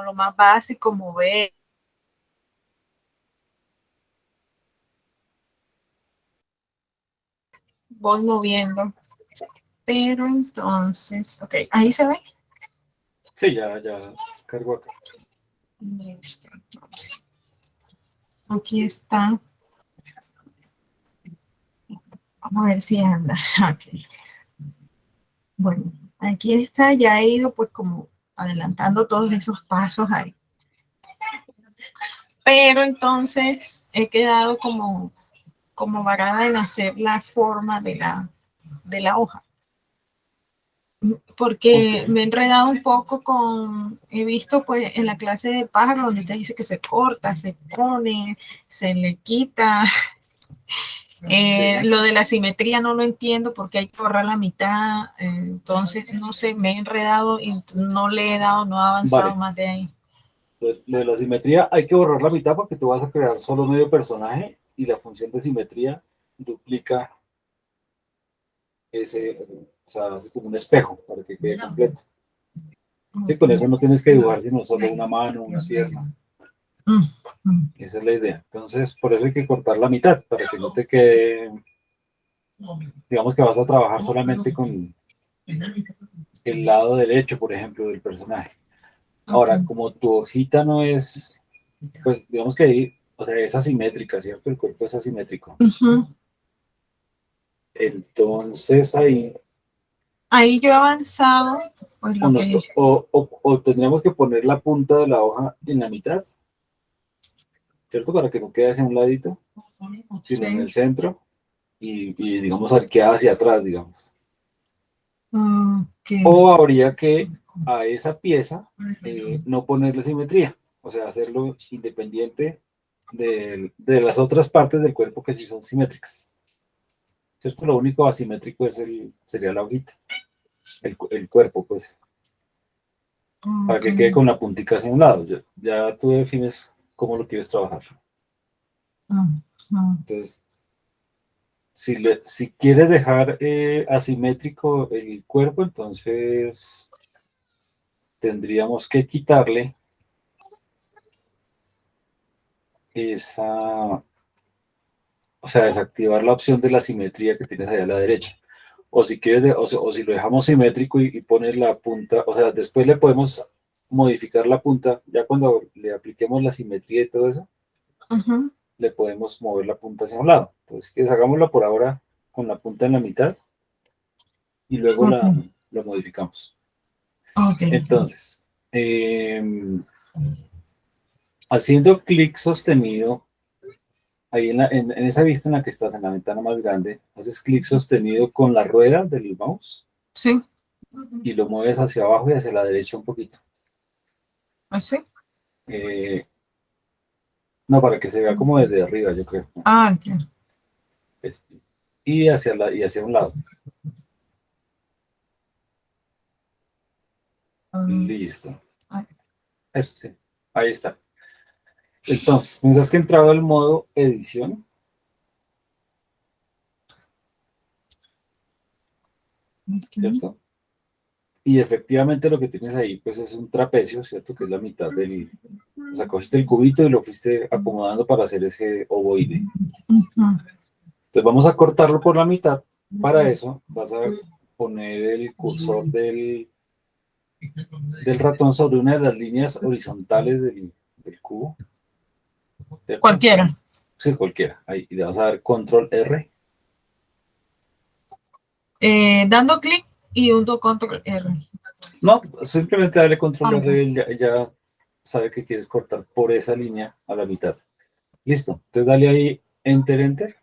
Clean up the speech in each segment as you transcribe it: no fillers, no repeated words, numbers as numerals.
lo más básico, mover, voy moviendo. Pero entonces, ok, ahí se ve. Sí, ya cargo acá. Listo, entonces. Aquí está. Vamos a ver si anda. Okay. Bueno, aquí está, ya he ido pues como adelantando todos esos pasos ahí. Pero entonces he quedado como varada en hacer la forma de la hoja. Porque Ok. me he enredado un poco he visto pues en la clase de pájaro donde usted dice que se corta, se pone, se le quita. Sí. Lo de la simetría no lo entiendo porque hay que borrar la mitad, entonces no sé, me he enredado y no le he dado, no he avanzado Vale. más de ahí. Lo de la simetría hay que borrar la mitad porque tú vas a crear solo medio personaje y la función de simetría duplica ese, o sea, hace como un espejo para que quede completo. Sí, con Okay. eso no tienes que dibujar sino solo una mano, una pierna. Mm, mm, Esa es la idea. Entonces, por eso hay que cortar la mitad para que no te quede, digamos que vas a trabajar solamente con el lado derecho, por ejemplo, del personaje. okay. Ahora, como tu hojita no es, pues digamos que ahí, o sea, es asimétrica, ¿cierto? El cuerpo es asimétrico. Uh-huh. Entonces ahí Ahí yo he avanzado, pues o, lo que... o tendríamos que poner la punta de la hoja en la mitad, ¿cierto? Para que no quede hacia un ladito, sino en el Sí. centro y digamos, arqueada hacia atrás, digamos. Okay. O habría que a esa pieza no ponerle simetría, o sea, hacerlo independiente de las otras partes del cuerpo que sí son simétricas. ¿Cierto? Lo único asimétrico sería la hojita, el cuerpo, pues, para que quede Okay. con la puntica hacia un lado. Ya tú defines cómo lo quieres trabajar. Uh-huh. Entonces, si quieres dejar asimétrico el cuerpo, entonces tendríamos que quitarle esa, o sea, desactivar la opción de la simetría que tienes allá a la derecha. O si quieres, o si lo dejamos simétrico y pones la punta, o sea, después le podemos modificar la punta, ya cuando le apliquemos la simetría y todo eso, Uh-huh. le podemos mover la punta hacia un lado. Entonces, que hagámosla por ahora con la punta en la mitad y luego Okay. lo modificamos. Okay. Entonces, haciendo clic sostenido, ahí en esa vista en la que estás, en la ventana más grande, haces clic sostenido con la rueda del mouse Sí. y lo mueves hacia abajo y hacia la derecha un poquito. ¿Así? Eh, no, para que se vea como desde arriba, yo creo. Ah, okay. Es- y hacia un lado. Listo. Ah, Eso sí. Ahí está. Entonces, tendrás que entrar al modo edición, okay. ¿cierto? Y efectivamente lo que tienes ahí, pues es un trapecio, ¿cierto? Que es la mitad o sea, cogiste el cubito y lo fuiste acomodando para hacer ese ovoide. Uh-huh. Entonces vamos a cortarlo por la mitad. Para eso vas a poner el cursor del ratón sobre una de las líneas horizontales del cubo, ¿cierto? Cualquiera. Sí, cualquiera. Ahí, y le vas a dar control R. Dando clic y hundo control R. No, simplemente darle control Ah, R ya. y ya sabe que quieres cortar por esa línea a la mitad. Listo. Entonces dale ahí Enter, Enter.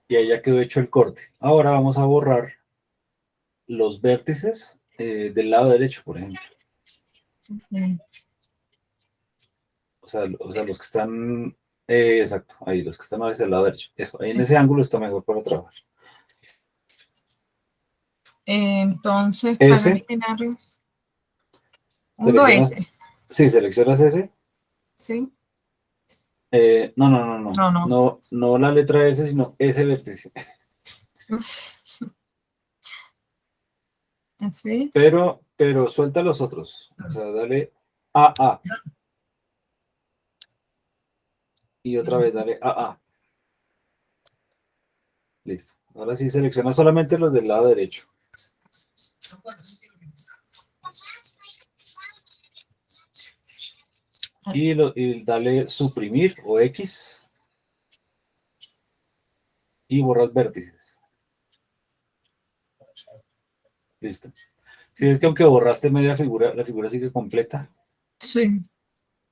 Y ahí ya quedó hecho el corte. Ahora vamos a borrar los vértices del lado derecho, por ejemplo. Okay. O sea, los que están, exacto, ahí, los que están hacia el lado derecho. Eso, ahí en ese ángulo está mejor para trabajar. Entonces, para S, eliminarlos, hundo seleccionas, S. sí, seleccionas S. ¿Sí? No, no, no, no, No, no. no, no la letra S, sino ese vértice. Así. Pero pero suelta los otros. O sea, dale AA. Y otra vez dale AA. Listo. Ahora sí selecciona solamente los del lado derecho. Y dale suprimir o X. Y borrar vértices. Listo. Si ves que aunque borraste media figura, la figura sigue completa. Sí.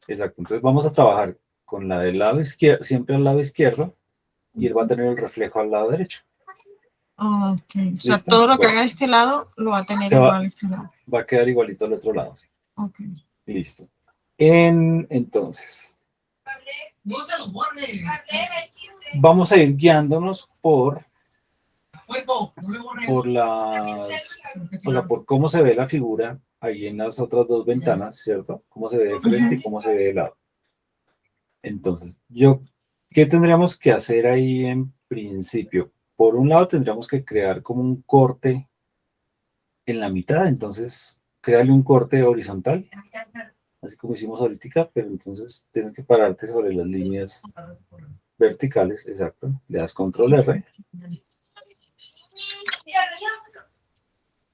Exacto. Entonces vamos a trabajar con la del lado izquierdo, siempre al lado izquierdo, y él va a tener el reflejo al lado derecho. Ok. O sea, ¿Listo? todo lo que Bueno, haga de este lado lo va a tener se va, igual a este lado. va a quedar igualito al otro lado. ¿Sí? Ok. Listo. Entonces, vamos a ir guiándonos por las, o sea, por cómo se ve la figura ahí en las otras dos ventanas, ¿cierto? Cómo se ve de frente y cómo se ve de lado. Entonces, ¿qué tendríamos que hacer ahí en principio? Por un lado, tendríamos que crear como un corte en la mitad, entonces, créale un corte horizontal, así como hicimos ahorita, pero entonces tienes que pararte sobre las líneas verticales, exacto. Le das control R,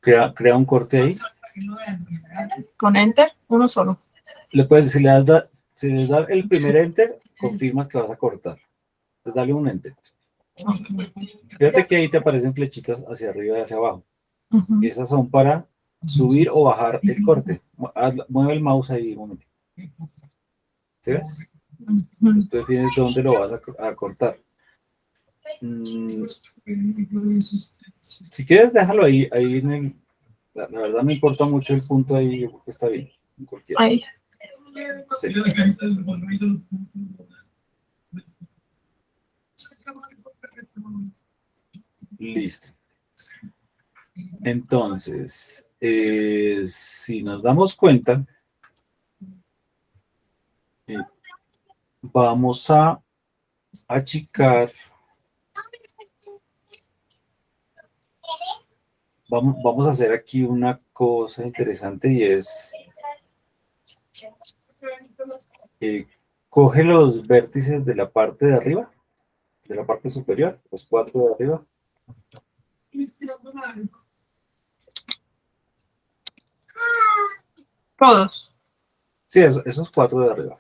crea un corte ahí. Con Enter, uno solo. Le puedes decir, si le das el primer Enter, confirmas que vas a cortar. Entonces dale un Enter. Okay. Fíjate que ahí te aparecen flechitas hacia arriba y hacia abajo. Uh-huh. Esas son para subir o bajar el corte. Mueve el mouse ahí un momento. ¿Sí ves? Entonces tú defines dónde lo vas a cortar. Si quieres, déjalo ahí en el... La verdad me importa mucho el punto ahí, yo creo que está bien. Ahí. Sí. Listo. Entonces, si nos damos cuenta, vamos a achicar. Vamos a hacer aquí una cosa interesante y es, coge los vértices de la parte de arriba, de la parte superior, los 4 de arriba. Todos. Sí, esos 4 de arriba.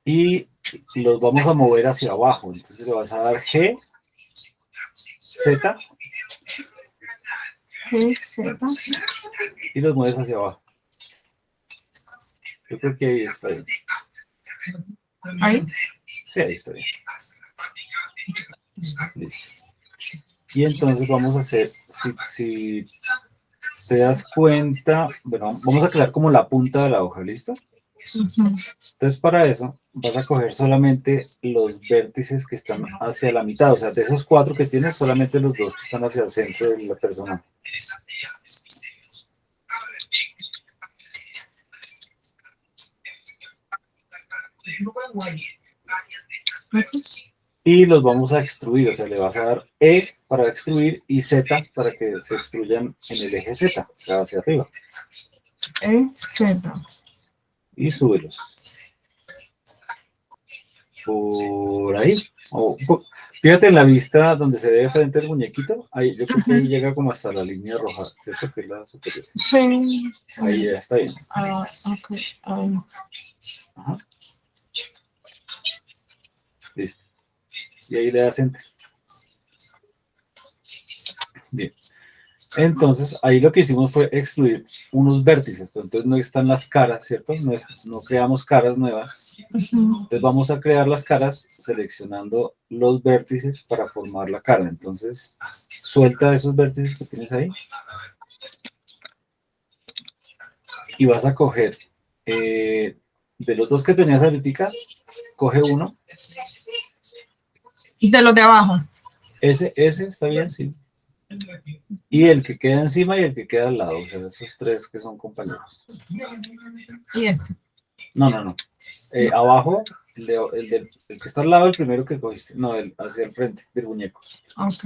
Y los vamos a mover hacia abajo. Entonces le vas a dar G, Z. G, Z. Y los mueves hacia abajo. Yo creo que ahí está bien. Ahí. Sí, ahí está bien. Listo. Y entonces vamos a hacer, si te das cuenta, bueno, vamos a crear como la punta de la hoja, ¿listo? Entonces para eso vas a coger solamente los vértices que están hacia la mitad, o sea, de esos 4 que tienes, solamente los 2 que están hacia el centro de la persona. Y los vamos a extruir, o sea, le vas a dar E para extruir y Z para que se extruyan en el eje Z, o sea, hacia arriba. E, Z. Y súbelos. Por ahí. Fíjate en la vista donde se ve frente al muñequito, ahí, yo creo que ahí llega como hasta la línea roja, ¿cierto? Que es la superior. Sí. Ahí ya está bien. Ok. Ajá. Listo. Y ahí le das enter. Bien. Entonces, ahí lo que hicimos fue extruir unos vértices, pero entonces no están las caras, ¿cierto? No creamos caras nuevas. Entonces vamos a crear las caras seleccionando los vértices para formar la cara. Entonces, suelta esos vértices que tienes ahí. Y vas a coger, de los 2 que tenías ahorita, coge uno. De los de abajo. Ese está bien, sí. Y el que queda encima y el que queda al lado, o sea, esos 3 que son compañeros. Y este. No. Abajo el que está al lado del primero que cogiste, no, hacia el frente del muñeco. Ok.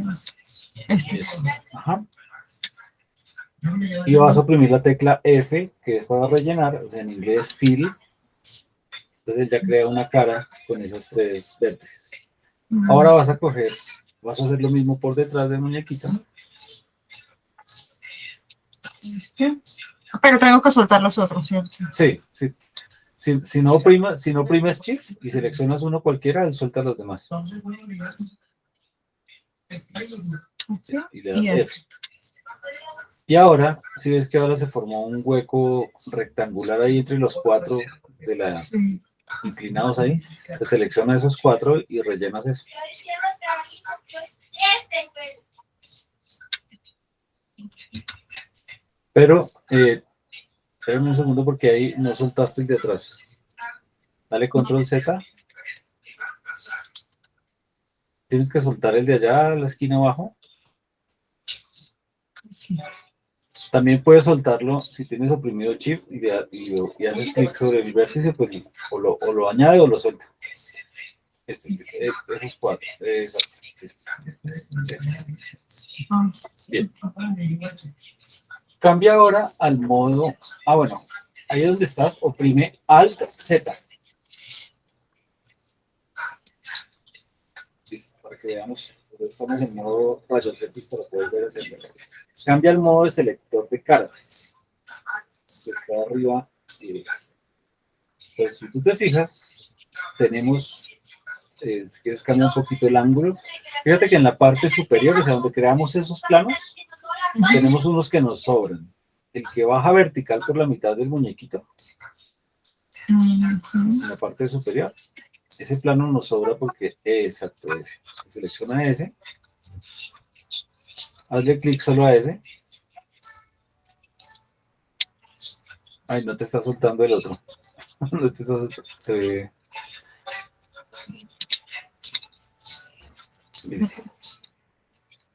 Ajá. Y vas a oprimir la tecla F, que es para rellenar, o sea, en inglés fill. Entonces ya crea una cara con esos 3 vértices. Ahora vas a hacer lo mismo por detrás del muñequito. Pero tengo que soltar los otros, ¿cierto? Sí, sí. Si no oprimes Shift y seleccionas uno cualquiera, suelta los demás. Y le das F. Y ahora, si ves que ahora se formó un hueco rectangular ahí entre los 4 de la inclinados ahí, pues selecciona esos 4 y rellenas eso. Pero, espérame un segundo porque ahí no soltaste el de atrás. Dale control Z. Tienes que soltar el de allá a la esquina abajo. También puedes soltarlo si tienes oprimido Shift y haces clic sobre el vértice, pues o lo añade o lo suelta. Esos 4. Exacto. Bien. Cambia ahora al modo. Bueno, ahí es donde estás, oprime Alt Z. Listo, para que veamos. Estamos en modo rayos X para poder ver hacia atrás. Cambia el modo de selector de caras. Que está arriba y ves. Pues si tú te fijas, tenemos. Si quieres cambiar un poquito el ángulo. Fíjate que en la parte superior, o sea, donde creamos esos planos, tenemos unos que nos sobran. El que baja vertical por la mitad del muñequito, en la parte superior, ese plano nos sobra porque, exacto, ese. Selecciona ese. Hazle clic solo a ese. Ay, no te está soltando el otro. No te está soltando. Se ve. Listo.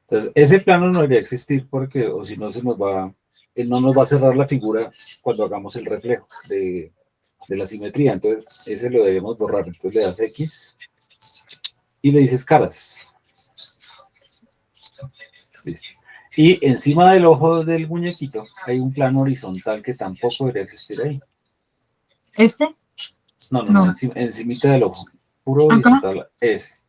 Entonces, ese plano no debería existir porque, o si no, él no nos va a cerrar la figura cuando hagamos el reflejo de la simetría. Entonces, ese lo debemos borrar. Entonces, le das X y le dices caras. Listo. Y encima del ojo del muñequito hay un plano horizontal que tampoco debería existir ahí. ¿Este? No, encimita del ojo. Puro horizontal, ese.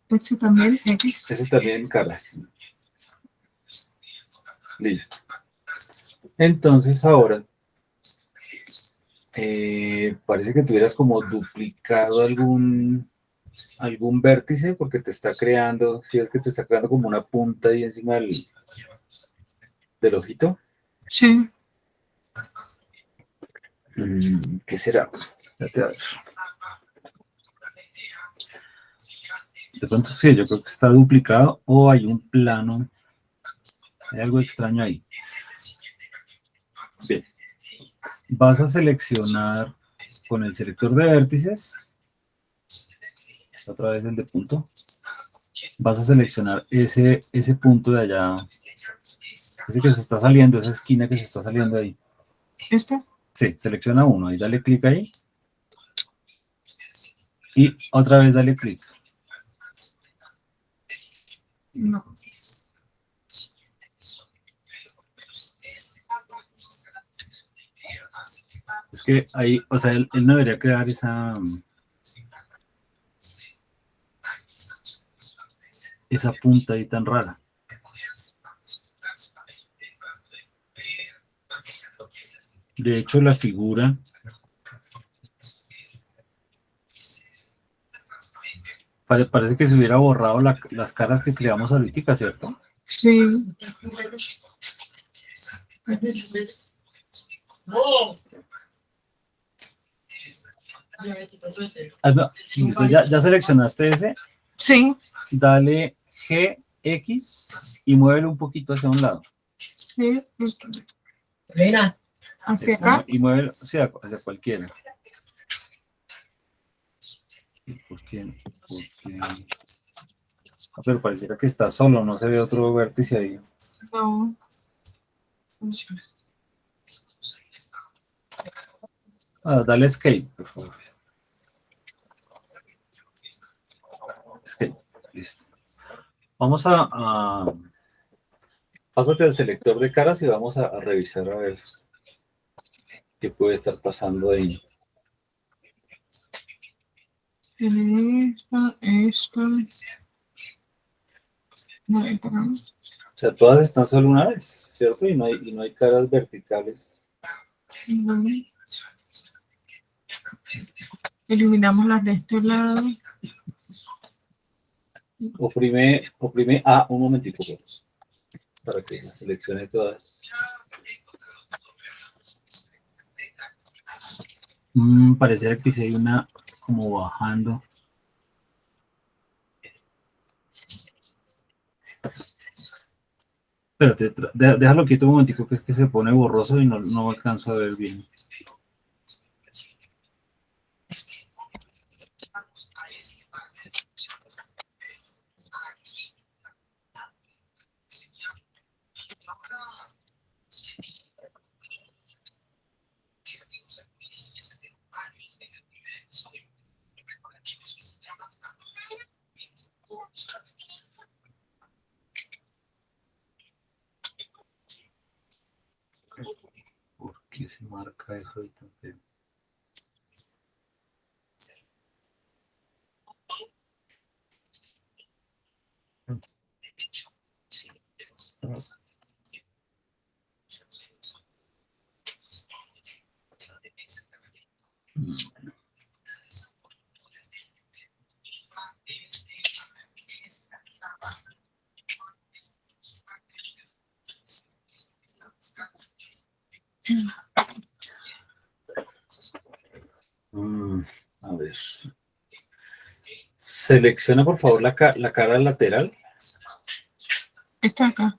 Este también, X. Ese también caras. Listo. Entonces ahora parece que tuvieras como duplicado algún vértice porque te está creando, si ves que te está creando como una punta ahí encima del ojito. Sí. ¿Qué será? De pronto sí, yo creo que está duplicado o hay un plano, hay algo extraño ahí. Bien. Vas a seleccionar con el selector de vértices, otra vez el de punto, vas a seleccionar ese punto de allá, ese que se está saliendo, esa esquina que se está saliendo ahí. ¿Este? Sí, selecciona uno y dale clic ahí. Y otra vez dale clic. No. Es que ahí, o sea, él no debería crear esa punta ahí tan rara. De hecho, la figura parece que se hubiera borrado las caras que creamos ahorita, ¿cierto? Sí. Listo, ¿ya seleccionaste ese? Sí. Dale G, X y muévelo un poquito hacia un lado. Sí. Mira. ¿Hacia acá? Y muévelo hacia cualquiera. ¿Por qué? Pero pareciera que está solo, no se ve otro vértice ahí. No. Dale escape, por favor. Escape, listo. Vamos pásate al selector de caras y vamos a revisar a ver qué puede estar pasando ahí. Esta. No, esta no. O sea, todas están solo una vez, ¿cierto? Y no hay caras verticales. Vale. Eliminamos las de este lado. Oprime un momentico, pues, para que las seleccione todas. Pareciera que sí hay una como bajando. Espérate, déjalo quieto un momentico, que es que se pone borroso y no alcanzo a ver bien. ¿Por qué se marca eso ahí tan feo? A ver. Selecciona por favor la cara lateral. Esta acá.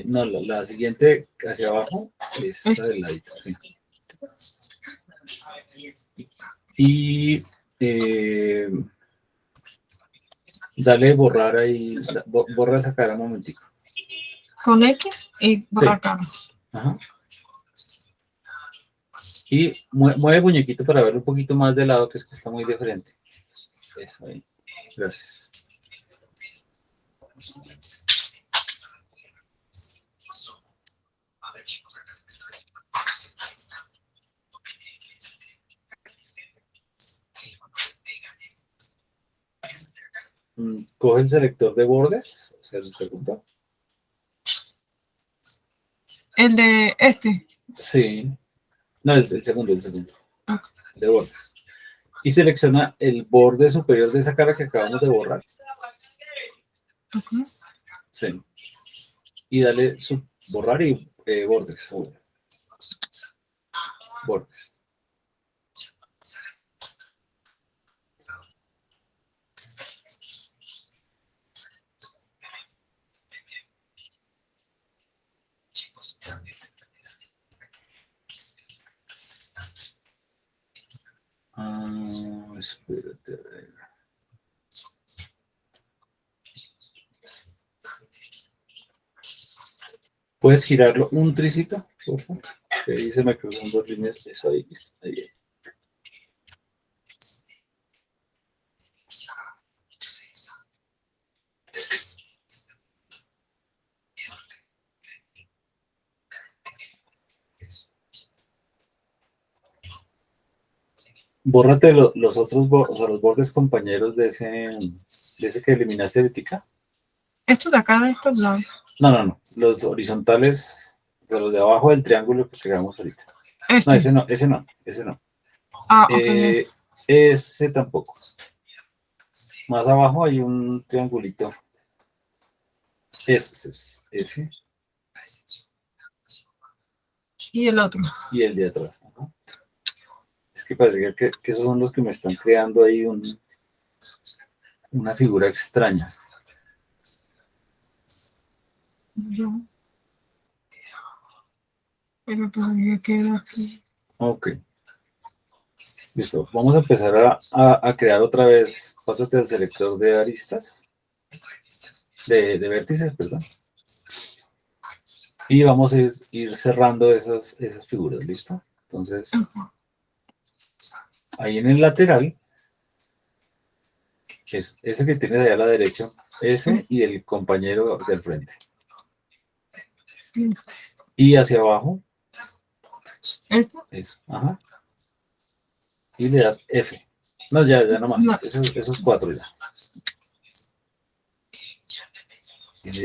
No, la siguiente hacia abajo, esta del ladito, sí. Y dale borrar ahí, borra esa cara un momentico. Con X y borrar cara. Ajá. Y mueve el muñequito para verlo un poquito más de lado, que es que está muy de frente. Eso ahí. Gracias. Coge el selector de bordes, o sea, el segundo. El de este. Sí. No, el segundo. De bordes. Y selecciona el borde superior de esa cara que acabamos de borrar. Okay. Sí. Y dale borrar y bordes. Bordes. Espérate, a ver. ¿Puedes girarlo un tricito, por favor? Que ahí se me cruzan dos líneas. Eso ahí, listo. Ahí. Bórrate los otros bordes, o sea, los bordes compañeros de ese que eliminaste ahorita. Esto de acá, de estos lados. No. Los horizontales, de los de abajo del triángulo que creamos ahorita. Este. No, ese no. Ah, ok. Ese tampoco. Más abajo hay un triangulito. Ese. Y el otro. Y el de atrás. Ajá. Es que parece que esos son los que me están creando ahí una figura extraña. Yo. Pero todavía queda aquí. Ok. Listo. Vamos a empezar a crear otra vez. Pásate al selector de aristas. De vértices, perdón. Y vamos a ir cerrando esas figuras, ¿listo? Entonces, ahí en el lateral, ese que tienes allá a la derecha, ese y el compañero del frente. Y hacia abajo, ¿Esto? eso, ajá. Y le das F. No, ya no más. No. Esos 4 ya.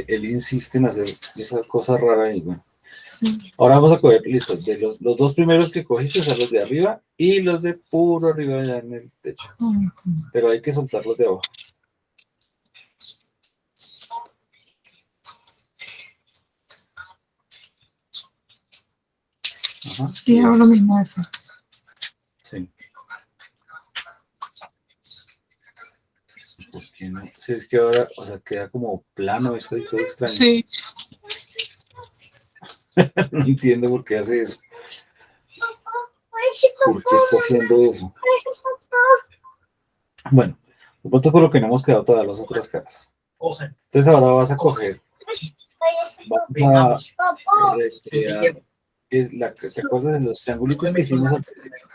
Él insiste en hacer esa cosa rara ahí, bueno. Ahora vamos a coger, listo, de los 2 primeros que cogiste, son los de arriba y los de puro arriba allá en el techo. Pero hay que soltarlos de abajo. Ajá. Sí, hago lo mismo. Eso. Sí. ¿Por qué no? Sí, es que ahora, o sea, queda como plano eso y todo extraño. Sí. No entiendo por qué hace eso. ¿Por qué está haciendo eso? Bueno, de pronto por lo que no hemos quedado todas las otras caras. Entonces ahora vas a coger, vamos a recrear, ¿te acuerdas de los triangulitos que hicimos al principio?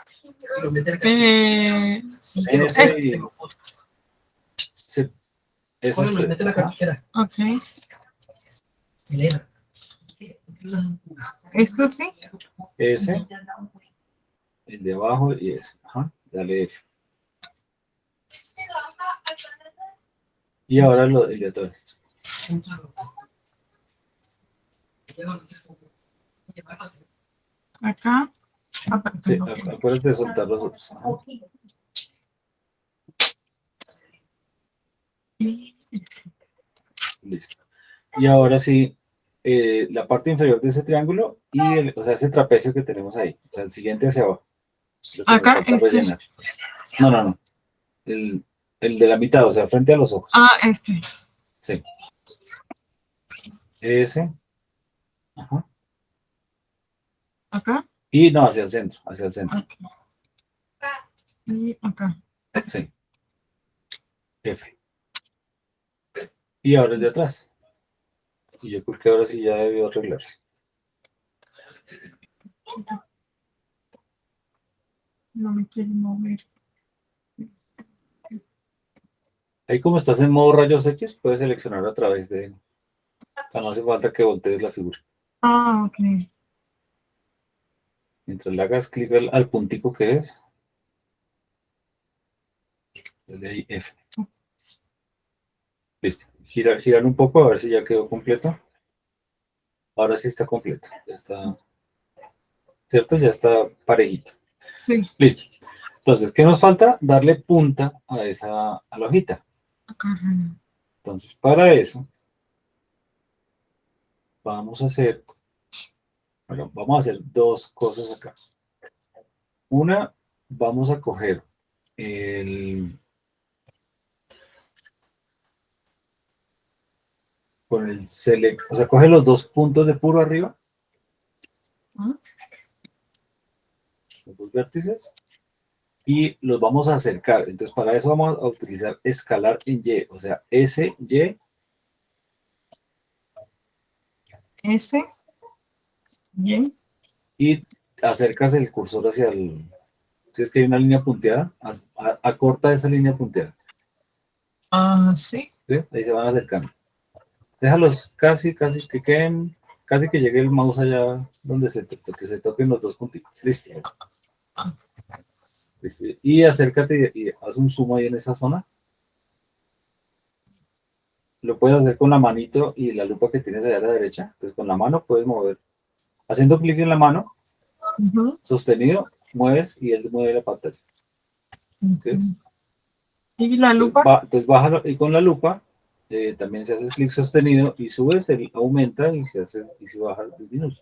Ese y eso es. Ok. ¿Esto sí? Ese, el de abajo y ese. Ajá, dale F. Y ahora el de atrás. Acá. Sí, acuérdate de soltar los otros. Ajá. Listo. Y ahora sí, la parte inferior de ese triángulo y o sea, ese trapecio que tenemos ahí. O sea, el siguiente hacia abajo. Lo que nos Acá, falta rellenar. No. El de la mitad, o sea, frente a los ojos. Ah, este. Sí. Ese. Ajá. Acá. Y no, hacia el centro, hacia el centro. Okay. Y acá. Sí. F. Y ahora el de atrás. Y yo creo que ahora sí ya debió arreglarse. No me quiero mover. Ahí como estás en modo rayos X, puedes seleccionar a través de... O sea, no hace falta que voltees la figura. Ah, ok. Mientras le hagas clic al puntico que es. Dale ahí F. Listo. Girar un poco a ver si ya quedó completo. Ahora sí está completo. Ya está... ¿Cierto? Ya está parejito. Sí. Listo. Entonces, ¿qué nos falta? Darle punta a la hojita. Acá. Entonces, para eso, vamos a hacer 2 cosas acá. Una, vamos a coger con el select, o sea, coge los 2 puntos de puro arriba, ¿Ah? los 2 vértices, y los vamos a acercar. Entonces, para eso vamos a utilizar escalar en Y, o sea, S, Y. S. Y. Y acercas el cursor hacia si es que hay una línea punteada, acorta esa línea punteada. Ah, sí. ¿Sí? Ahí se van acercando. Déjalos casi que queden, casi que llegue el mouse allá donde que se toquen los 2 puntitos. Listo. Listo. Y acércate y haz un zoom ahí en esa zona. Lo puedes hacer con la manito y la lupa que tienes allá a la derecha. Entonces con la mano puedes mover. Haciendo clic en la mano, sostenido, mueves y él mueve la pantalla. ¿Sí? ¿Y la lupa? Entonces bájalo y con la lupa también si haces clic sostenido y subes, él aumenta y si bajas, disminuye.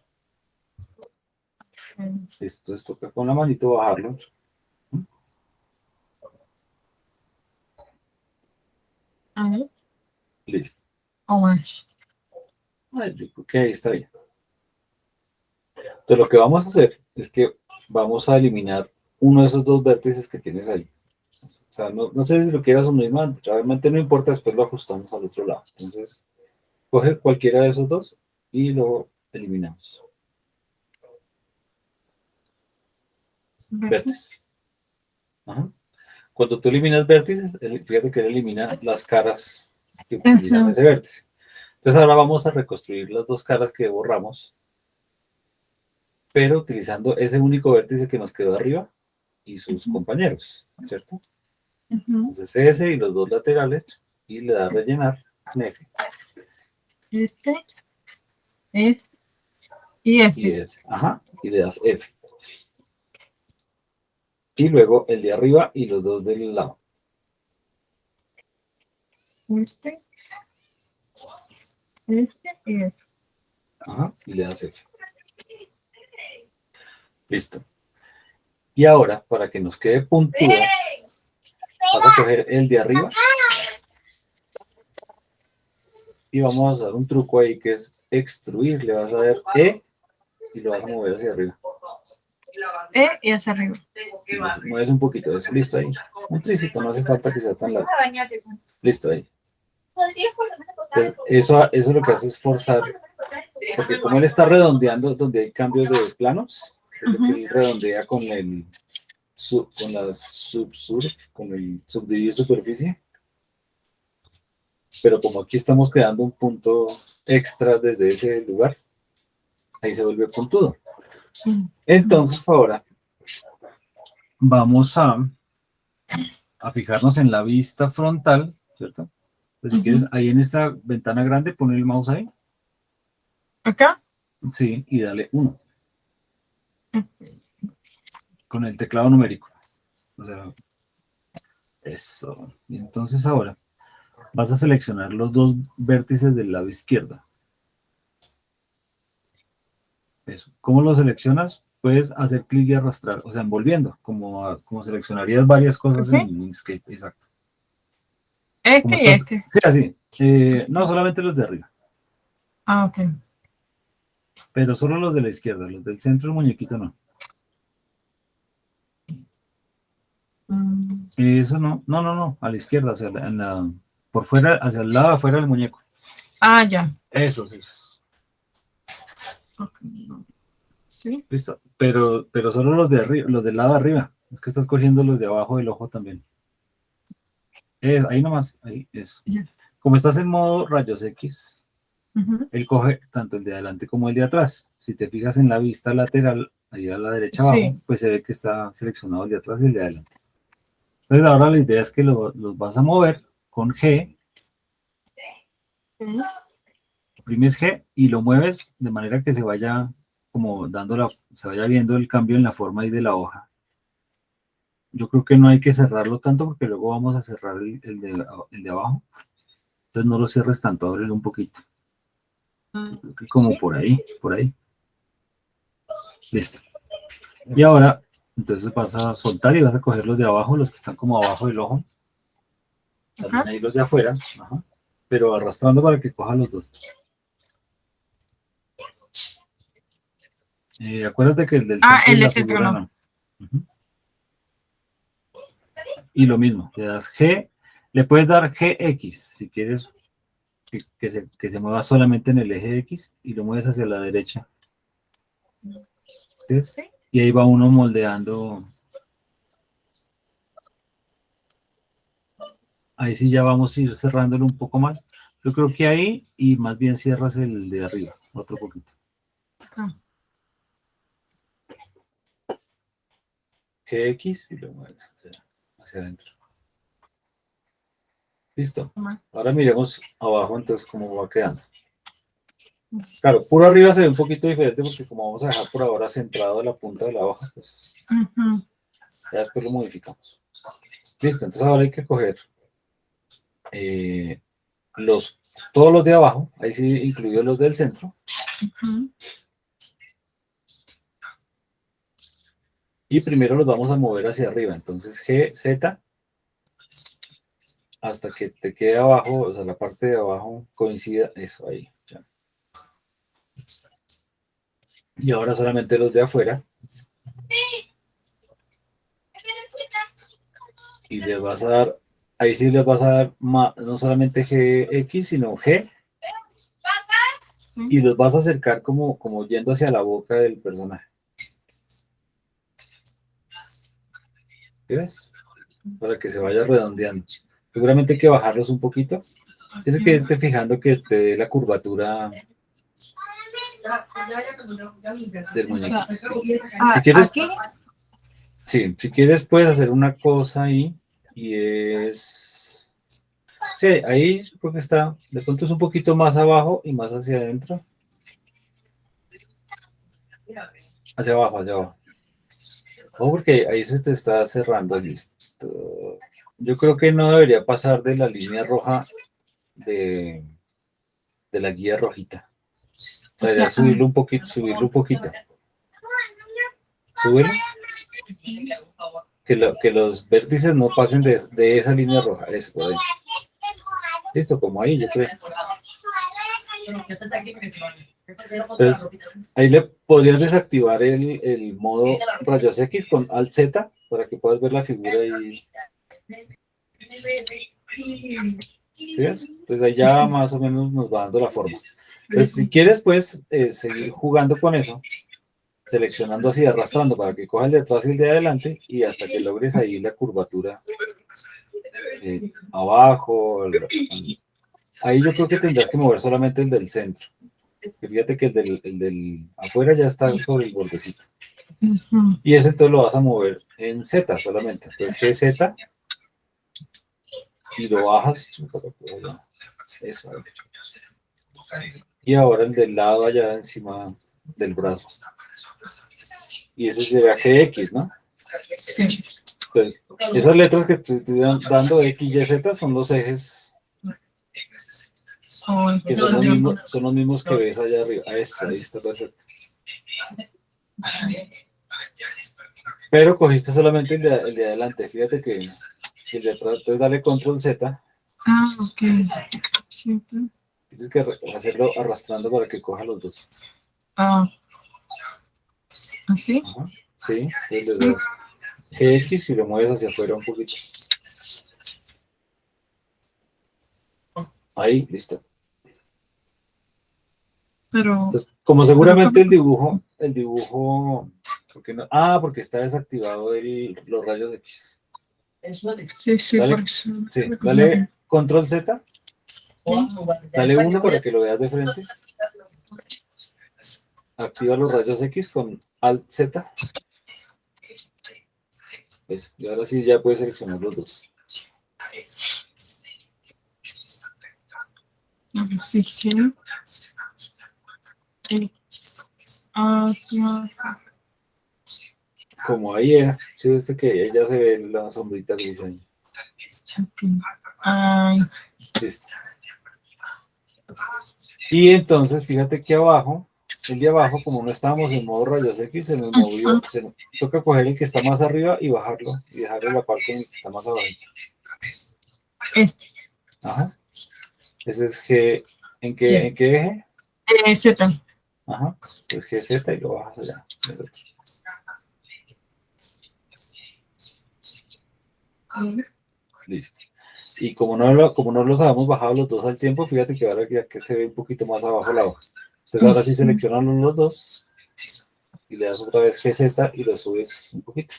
Entonces toca con la manito bajarlo. A ver. Listo. O más. Yo creo que ahí está bien. Entonces lo que vamos a hacer es que vamos a eliminar uno de esos 2 vértices que tienes ahí. O sea, no sé si lo quieras unir más, realmente no importa, después lo ajustamos al otro lado. Entonces, coge cualquiera de esos 2 y lo eliminamos. Vértices. Ajá. Cuando tú eliminas vértices, fíjate que él elimina las caras que utilizan ese vértice. Entonces ahora vamos a reconstruir las dos caras que borramos, pero utilizando ese único vértice que nos quedó arriba y sus compañeros, ¿cierto? Entonces ese y los dos laterales, y le da a rellenar en F. Este y este. Y ese, ajá, y le das F. Y luego el de arriba y los dos del lado. Este y este. Ajá, y le das F. Listo. Y ahora, para que nos quede puntuda, vas a coger el de arriba y vamos a dar un truco ahí que es extruir. Le vas a dar E y lo vas a mover hacia arriba. Y hacia arriba. Mueves un poquito, eso, listo ahí. Un tricito, no hace falta que sea tan largo. Listo ahí. Entonces, eso lo que hace es forzar, porque como él está redondeando donde hay cambios de planos, es lo que él redondea con el con el subdividir superficie. Pero como aquí estamos creando un punto extra desde ese lugar, ahí se vuelve puntudo. Entonces ahora vamos a fijarnos en la vista frontal, ¿cierto? Entonces, si quieres, ahí en esta ventana grande, pon el mouse ahí. ¿Acá? Sí, y dale 1. Con el teclado numérico. O sea, eso. Y entonces ahora vas a seleccionar los dos vértices del lado izquierdo. Eso. ¿Cómo lo seleccionas? Puedes hacer clic y arrastrar, o sea, envolviendo, como seleccionarías varias cosas ¿Sí? en Inkscape, exacto. Este y este. Sí, así. No, solamente los de arriba, Ah, ok. pero solo los de la izquierda, los del centro del muñequito no. Eso no, a la izquierda, o sea, por fuera, hacia el lado de afuera del muñeco. Ah, ya. Esos. Sí. Listo. Pero solo los de arriba, los del lado de arriba. Es que estás cogiendo los de abajo del ojo también. Ahí nomás, ahí, eso. Ya. Como estás en modo rayos X, él coge tanto el de adelante como el de atrás. Si te fijas en la vista lateral, ahí a la derecha abajo, Sí. pues se ve que está seleccionado el de atrás y el de adelante. Entonces ahora la idea es que los vas a mover con G. Oprimes G y lo mueves de manera que se vaya como se vaya viendo el cambio en la forma ahí de la hoja. Yo creo que no hay que cerrarlo tanto porque luego vamos a cerrar el de abajo. Entonces no lo cierres tanto, ábrelo un poquito. Creo que como ¿Sí? por ahí. Listo. Y ahora, entonces vas a soltar y vas a coger los de abajo, los que están como abajo del ojo. También ahí los de afuera, ajá, pero arrastrando para que coja los dos. Acuérdate que el del centro el de la del centro figura no. no. Y lo mismo, le das G, le puedes dar GX si quieres que se mueva solamente en el eje X y lo mueves hacia la derecha. ¿Ves? ¿Sí? Y ahí va uno moldeando. Ahí sí ya vamos a ir cerrándolo un poco más. Yo creo que ahí y más bien cierras el de arriba, otro poquito. GX y lo mueves hacia adentro. Listo. Ahora miremos abajo entonces cómo va quedando. Claro, por arriba se ve un poquito diferente porque como vamos a dejar por ahora centrado la punta de la hoja, pues ya después lo modificamos. Listo, entonces ahora hay que coger todos los de abajo, ahí sí incluidos los del centro. Y primero los vamos a mover hacia arriba, entonces G, Z, hasta que te quede abajo, o sea, la parte de abajo coincida, eso ahí. Ya. Y ahora solamente los de afuera. Y le vas a dar, ahí sí les vas a dar no solamente GX, sino G. Y los vas a acercar como yendo hacia la boca del personaje. ¿Sí ves? para que se vaya redondeando. Seguramente hay que bajarlos un poquito. Tienes que irte fijando que te dé la curvatura del muñeco. Si quieres, ¿Aquí? sí, si quieres puedes hacer una cosa ahí y es... Sí, ahí creo que está, de pronto es un poquito más abajo y más hacia adentro. Hacia abajo, hacia abajo. Oh, porque ahí se te está cerrando, listo. Yo creo que no debería pasar de la línea roja de la guía rojita. O sea, O ya sea, subirlo un poquito, subirlo un poquito. Súbelo. Que los vértices no pasen de esa línea roja. Eso, por ahí. Listo, como ahí, yo creo. Entonces, ahí le podrías desactivar el modo rayos X con Alt Z para que puedas ver la figura y... ¿Sí ves? Entonces ahí ya más o menos nos va dando la forma. Entonces, si quieres, puedes seguir jugando con eso, seleccionando así, arrastrando para que coja el de atrás y el de adelante y hasta que logres ahí la curvatura abajo. Ahí yo creo que tendrás que mover solamente el del centro. Fíjate que el del afuera ya está sobre el bordecito. Y ese entonces lo vas a mover en Z solamente. Entonces, ¿qué es Z? Y lo bajas. Eso. Y ahora el del lado allá encima del brazo. Y ese sería GX, ¿no? sí. Entonces, esas letras que te estoy dando X, Y, Z son los ejes que son los mismos que ves allá arriba. Eso, ahí está perfecto. Pero cogiste solamente el de adelante. Fíjate que el de atrás, entonces dale control Z. Ah, ok. Sí. Tienes que hacerlo arrastrando para que coja los dos. Ah, ¿así? Ajá. Sí, entonces le das GX y lo mueves hacia afuera un poquito. Ahí, listo. Pero, Entonces, como seguramente el dibujo, ¿por qué no? Ah, porque está desactivado los rayos X. sí, sí, por Dale, eso. sí, dale control Z, dale 1 para que lo veas de frente. Activa los rayos X con Alt Z. Eso, y ahora sí ya puedes seleccionar los dos. Así que, Como ahí era, sí, viste que ya se ve la sombrita gris ahí. Listo. Y entonces, fíjate que abajo, el de abajo, como no estábamos en modo rayos X, se nos movió, toca coger el que está más arriba y bajarlo, y dejarle la parte en el que está más abajo. Este. Ajá. Ese es G, ¿en qué eje? Z. Ajá. Pues GZ y lo bajas allá. Listo. Y como no los habíamos bajado los dos al tiempo, fíjate que ahora ya que se ve un poquito más abajo la hoja. Entonces ahora sí seleccionan los dos y le das otra vez GZ y lo subes un poquito.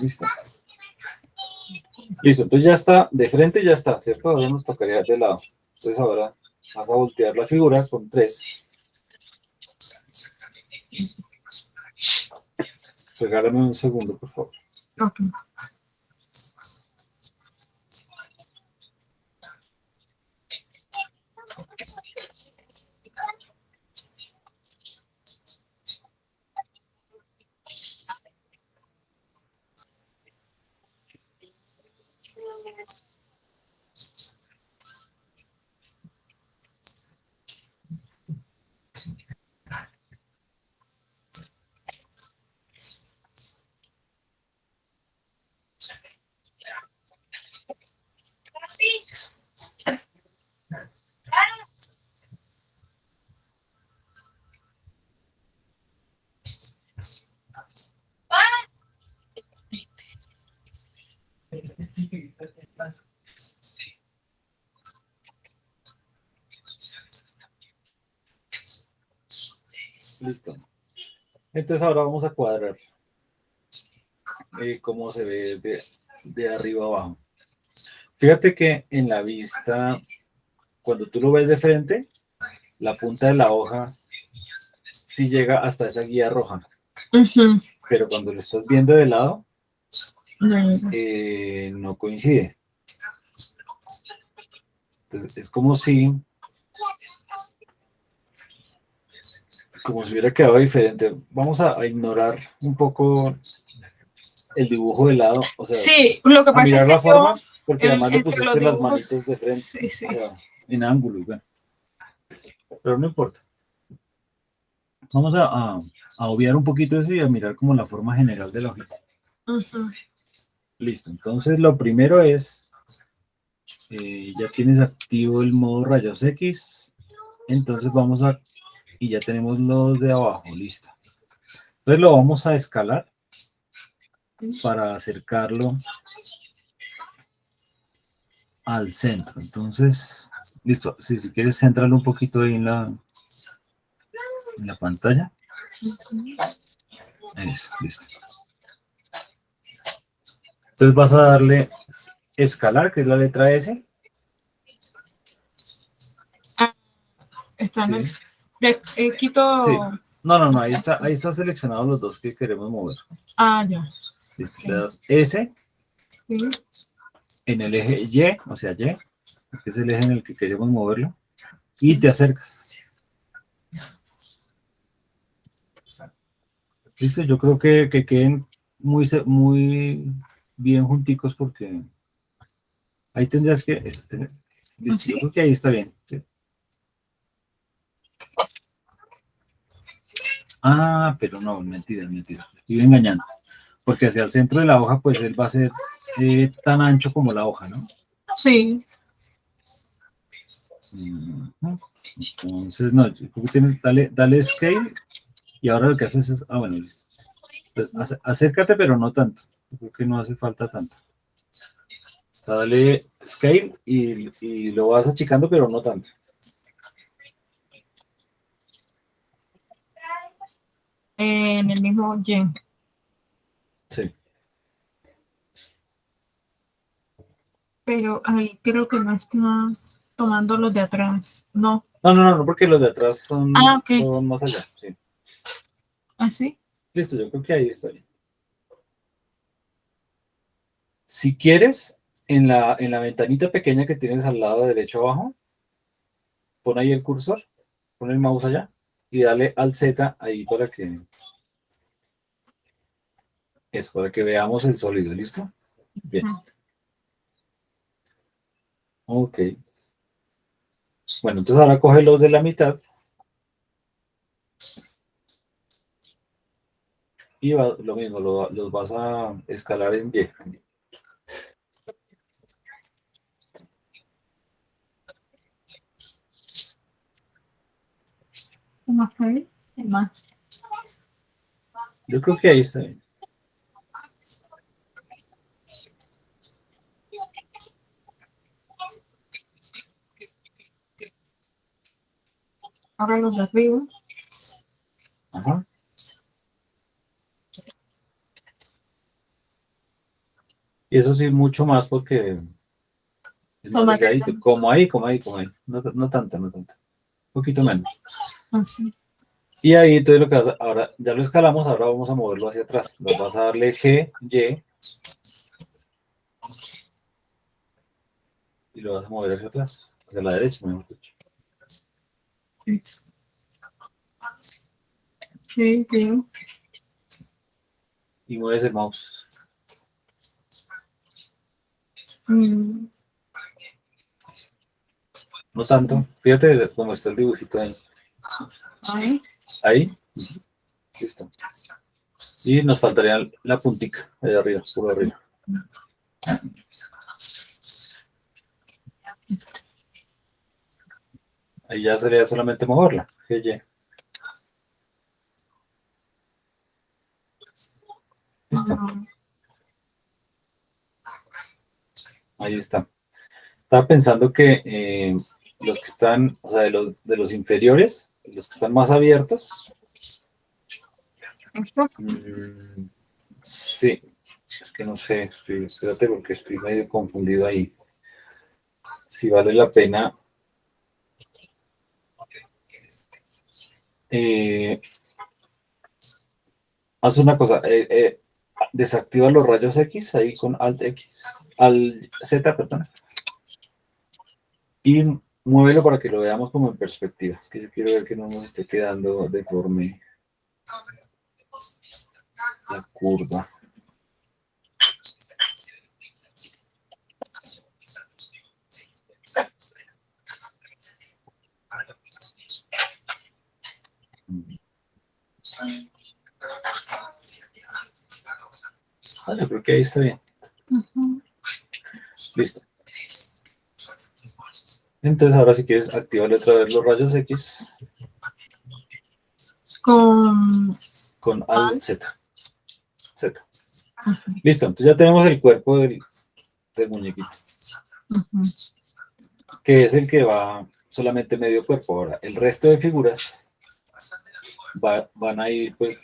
Listo. Listo, entonces ya está, de frente ya está, ¿cierto? Ahora nos tocaría de lado. Entonces ahora vas a voltear la figura con 3. Regálame un segundo, por favor. Okay. Entonces ahora vamos a cuadrar cómo se ve de arriba abajo. Fíjate que en la vista, cuando tú lo ves de frente, la punta de la hoja sí llega hasta esa guía roja. Ujú. Pero cuando lo estás viendo de lado, No, no coincide. Entonces es como si hubiera quedado diferente. Vamos a ignorar un poco el dibujo de lado, o sea, sí, lo que a pasa es mirar que la forma, porque además le entre los pusiste las dibujos, manitos de frente, sí, sí. o sea, en ángulo, y bueno, pero no importa. Vamos a obviar un poquito eso y a mirar como la forma general de la hojita. Ujú. Listo, entonces lo primero es, ya tienes activo el modo rayos X, entonces y ya tenemos los de abajo, listo. Entonces lo vamos a escalar para acercarlo al centro. Entonces, listo, si quieres, céntralo un poquito ahí en la pantalla. Eso, listo. Entonces vas a darle escalar, que es la letra S. Ah, está en Sí. quito. Sí. No, ahí está seleccionados los dos que queremos mover. Ah, ya. Listo, Ok. le das S Sí. en el eje Y, o sea, Y, que es el eje en el que queremos moverlo, y Sí. te acercas. Listo, yo creo que queden muy bien junticos porque ahí tendrías que... Listo, yo ¿Así? creo que ahí está bien. ¿Sí? Ah, pero no, mentira, mentira. Te estoy engañando. Porque hacia el centro de la hoja, pues él va a ser tan ancho como la hoja, ¿no? Sí. Entonces, no, yo creo que dale scale y ahora lo que haces es, bueno, listo. Entonces, acércate, pero no tanto. Yo creo que no hace falta tanto. O sea, dale scale y lo vas achicando, pero no tanto. En el mismo Y. Sí. Pero ahí creo que no está tomando los de atrás. No. No, porque los de atrás Ah, ok. son más allá. Sí. ¿Así? Listo, yo creo que ahí está bien. Si quieres, en la ventanita pequeña que tienes al lado derecho abajo, pon ahí el cursor, pon el mouse allá y dale al Z ahí para que veamos el sólido, ¿listo? Bien, Ujú. ok. Bueno, entonces ahora coge los de la mitad y lo mismo, los vas a escalar en Y. ¿Qué más hay? ¿Qué más? Yo creo que ahí está bien. Ahora los de arriba. Ajá. Y eso sí, mucho más porque es más Tomar delgadito. Como ahí. No, no tanto, no tanto. Un poquito menos. así. Y ahí entonces lo que ahora ya lo escalamos, ahora vamos a moverlo hacia atrás. Nos vas a darle G, y lo vas a mover hacia atrás, hacia la derecha, mejor dicho. Sí, sí. Y mueves el mouse. Mm, No tanto. Fíjate cómo está el dibujito ahí. ahí. Ahí. Listo. Y nos faltaría la puntica de arriba, por arriba. Ahí ya sería solamente moverla. GY. Listo. Ah, Ahí está. Estaba pensando que los que están, o sea, de los inferiores, los que están más abiertos, ¿Esto? Sí, es que no sé, espérate porque estoy medio confundido ahí. Si vale la pena haz una cosa, desactiva los rayos X ahí con Alt X, al Z, perdón, y muévelo para que lo veamos como en perspectiva. Es que yo quiero ver que no nos esté quedando deforme la curva. Yo creo que ahí está bien. Listo. Entonces ahora si quieres activar otra vez los rayos X con Alt Z. Z. Listo, entonces ya tenemos el cuerpo del muñequito, que es el que va solamente medio cuerpo. Ahora, el resto de figuras van a ir, pues,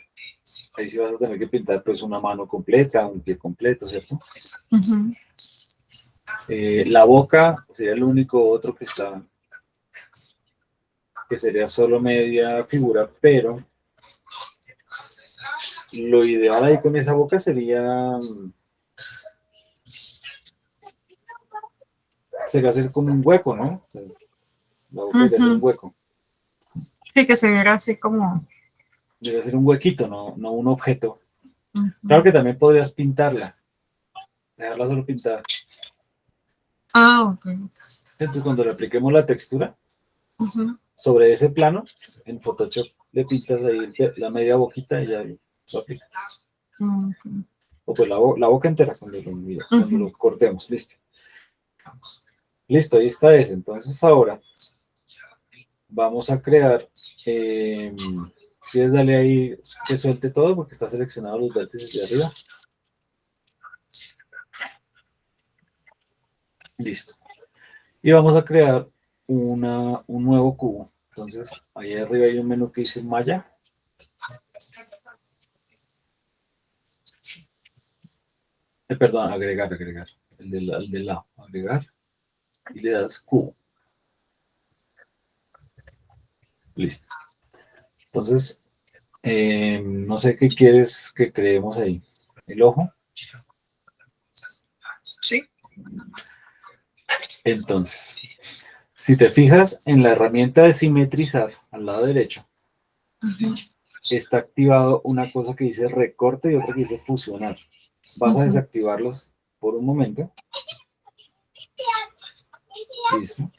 ahí sí vas a tener que pintar pues una mano completa, un pie completo, ¿cierto? La boca sería el único otro que está, que sería solo media figura, pero lo ideal ahí con esa boca sería hacer como un hueco, ¿no? La boca debería ser un hueco. Sí, que se viera así como... Debería ser un huequito, no un objeto. Claro que también podrías pintarla, dejarla solo pintada. Ah, ok. Entonces cuando le apliquemos la textura, sobre ese plano, en Photoshop le pintas ahí la media boquita y ya lo aplicas. O pues la boca entera cuando lo cortemos, listo. Listo, ahí está ese. Entonces ahora vamos a crear, ¿quieres darle ahí que suelte todo? Porque está seleccionado los vértices de arriba. Listo. Y vamos a crear un nuevo cubo. Entonces, ahí arriba hay un menú que dice malla. Perdón, agregar. El del lado. Agregar. Y le das cubo. Listo. Entonces, no sé qué quieres que creemos ahí. El ojo. Sí. Entonces, si te fijas en la herramienta de simetrizar al lado derecho, está activado una cosa que dice recorte y otra que dice fusionar. Vas a desactivarlos por un momento. Listo.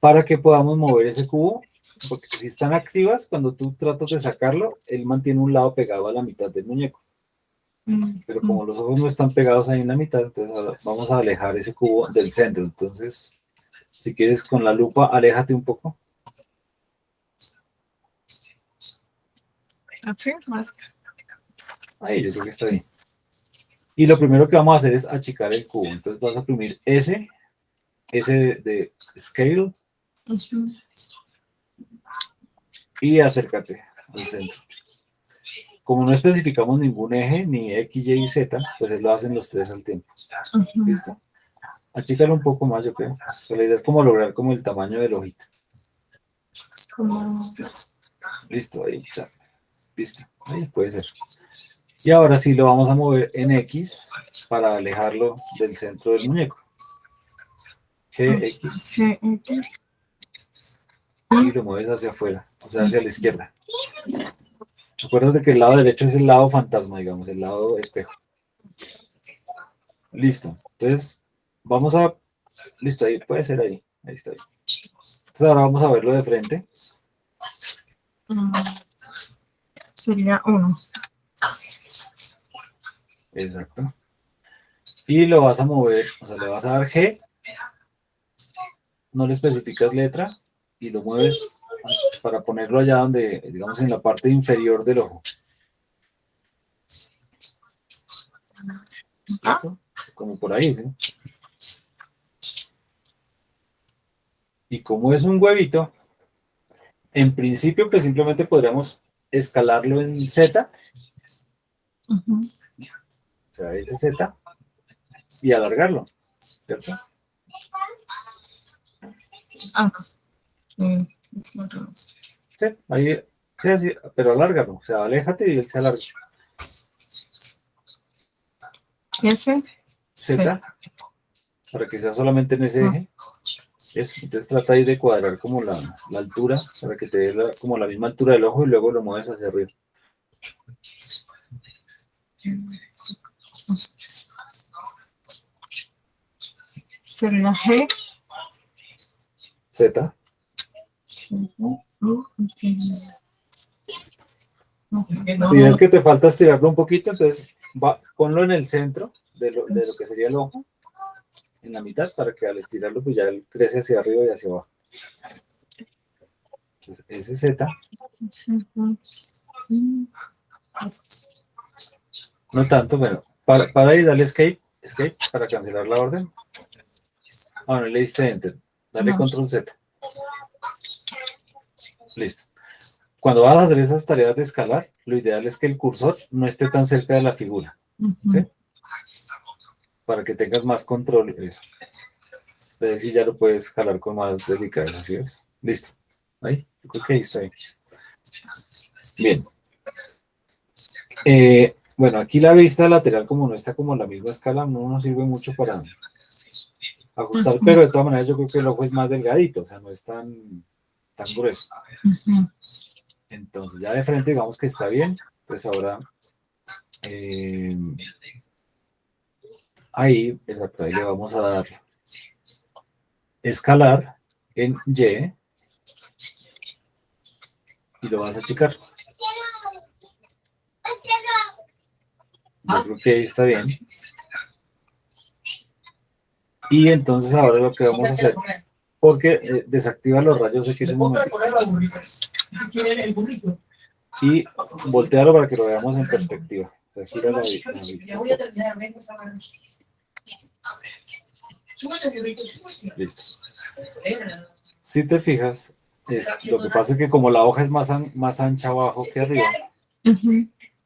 Para que podamos mover ese cubo, porque si están activas, cuando tú tratas de sacarlo, él mantiene un lado pegado a la mitad del muñeco. Pero como los ojos no están pegados ahí en la mitad, entonces vamos a alejar ese cubo del centro. Entonces, si quieres con la lupa, aléjate un poco. Ahí, yo creo que está bien. Y lo primero que vamos a hacer es achicar el cubo. Entonces vas a oprimir S de Scale, y acércate al centro. Como no especificamos ningún eje, ni X, Y y Z, pues él lo hacen los tres al tiempo. ¿Listo? Achícalo un poco más, yo creo. La idea es como lograr como el tamaño del ojito. Listo, ahí, ya. Listo, ahí puede ser. Y ahora sí lo vamos a mover en X para alejarlo del centro del muñeco. GX. Y lo mueves hacia afuera, o sea, hacia la izquierda. Acuérdate que el lado derecho es el lado fantasma, digamos, el lado espejo. Listo. Entonces, vamos a... Listo, ahí puede ser ahí. Ahí está. Entonces ahora vamos a verlo de frente. Sería 1. Exacto. Y lo vas a mover, o sea, le vas a dar G, no le especificas letra, y lo mueves para ponerlo allá donde, digamos, en la parte inferior del ojo. ¿Cierto? Como por ahí, ¿sí? Y como es un huevito, en principio, pues simplemente podríamos escalarlo en Z, Ujú. o sea, ese Z, y alargarlo, ¿cierto? Ah, Sí, ahí, sí, así, pero alárgalo, o sea, aléjate y él se alarga. ese, C. Z, para que sea solamente en ese eje. Eso, entonces trata ahí de cuadrar como la altura, para que te dé como la misma altura del ojo y luego lo mueves hacia arriba. Se la G. Z, si ves que te falta estirarlo un poquito, entonces ponlo en el centro de lo que sería el ojo, en la mitad, para que al estirarlo pues ya él crece hacia arriba y hacia abajo. Entonces, ese Z, no tanto, bueno, para ahí dale escape para cancelar la orden. Ah, no le diste enter, dale control Z. Listo. Cuando vas a hacer esas tareas de escalar, lo ideal es que el cursor no esté tan cerca de la figura, ¿sí? Para que tengas más control. Eso. Entonces sí ya lo puedes escalar con más delicadeza, ¿sí ves? Listo. Ahí, yo creo que ahí está bien. Bueno, aquí la vista lateral, como no está como la misma escala, no nos sirve mucho para ajustar, pero de todas maneras yo creo que el ojo es más delgadito, o sea, no es tan grueso. Entonces ya de frente digamos que está bien, pues ahora ahí, exacto, ahí le vamos a dar escalar en Y y lo vas a achicar. Yo creo que ahí está bien. Y entonces ahora lo que vamos a hacer, porque desactiva los rayos X en un momento. Y voltearlo para que lo veamos en perspectiva. O sea, gira la vista. Listo. Si te fijas, lo que pasa es que como la hoja es más ancha abajo que arriba,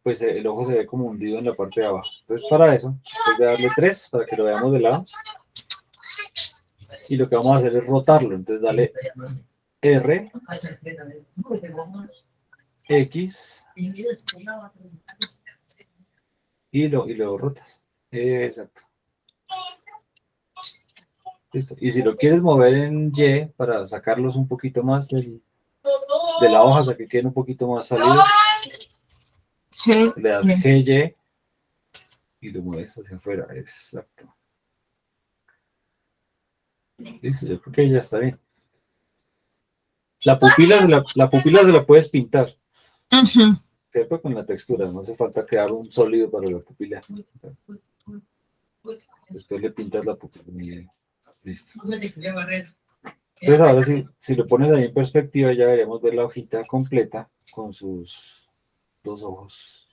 pues el ojo se ve como hundido en la parte de abajo. Entonces para eso, hay que darle 3 para que lo veamos de lado. Y lo que vamos a hacer es rotarlo. Entonces dale R, X, y lo rotas. Exacto. Listo. Y si lo quieres mover en Y para sacarlos un poquito más de la hoja, o sea que queden un poquito más salidos, le das GY y lo mueves hacia afuera. Exacto. Listo, yo creo que ya está bien. La pupila se la puedes pintar, ¿cierto? Con la textura, no hace falta crear un sólido para la pupila. Después le pintas la pupila y listo. Entonces ahora si lo pones ahí en perspectiva ya deberíamos ver la hojita completa con sus dos ojos.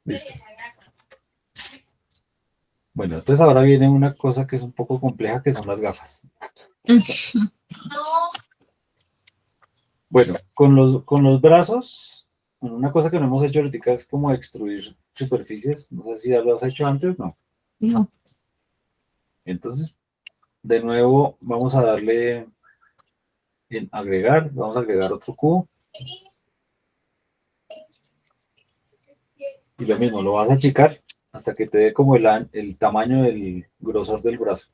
Listo. Bueno, entonces ahora viene una cosa que es un poco compleja, que son las gafas. Bueno, con los brazos, bueno, una cosa que no hemos hecho ahorita es como extruir superficies. No sé si ya lo has hecho antes, no. No. Entonces, de nuevo, vamos a darle en agregar, vamos a agregar otro cubo. Y lo mismo, lo vas a achicar hasta que te dé como el tamaño del grosor del brazo.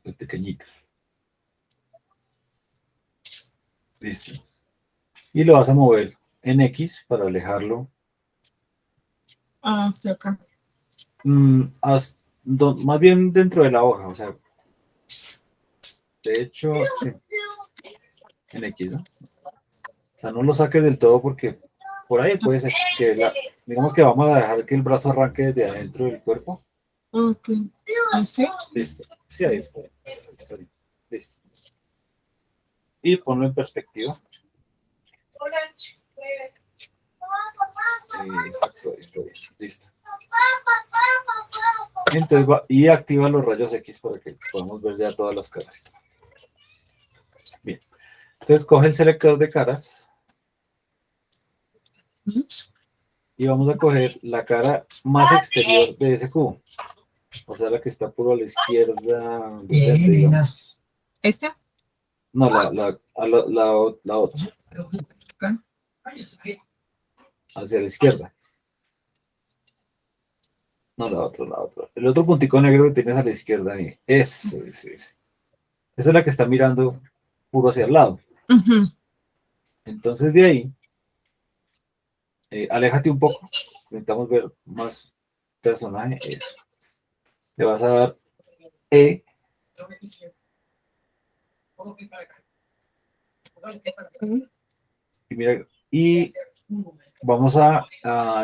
El pequeñito. Listo. Y lo vas a mover en X para alejarlo. Ah, estoy acá. Más bien dentro de la hoja, o sea, de hecho, sí, en X, ¿no? O sea, no lo saques del todo porque por ahí puede ser que digamos que vamos a dejar que el brazo arranque desde adentro del cuerpo. Ok. ¿Así? Listo. Sí, ahí está. Ahí está bien. Listo. Y ponlo en perspectiva. Sí, exacto, ahí está bien. Listo. Entonces va y activa los rayos X para que podamos ver ya todas las caras. Bien. Entonces coge el selector de caras y vamos a coger la cara más exterior de ese cubo. O sea, la que está puro a la izquierda del frente, digamos. ¿Este? No, la otra. Hacia la izquierda. No, la otra, la otra. El otro puntico negro que tienes a la izquierda ahí. Ese. Esa es la que está mirando puro hacia el lado. Entonces de ahí, aléjate un poco. Intentamos ver más personaje. Eso. Le vas a dar E. Y mira, y vamos a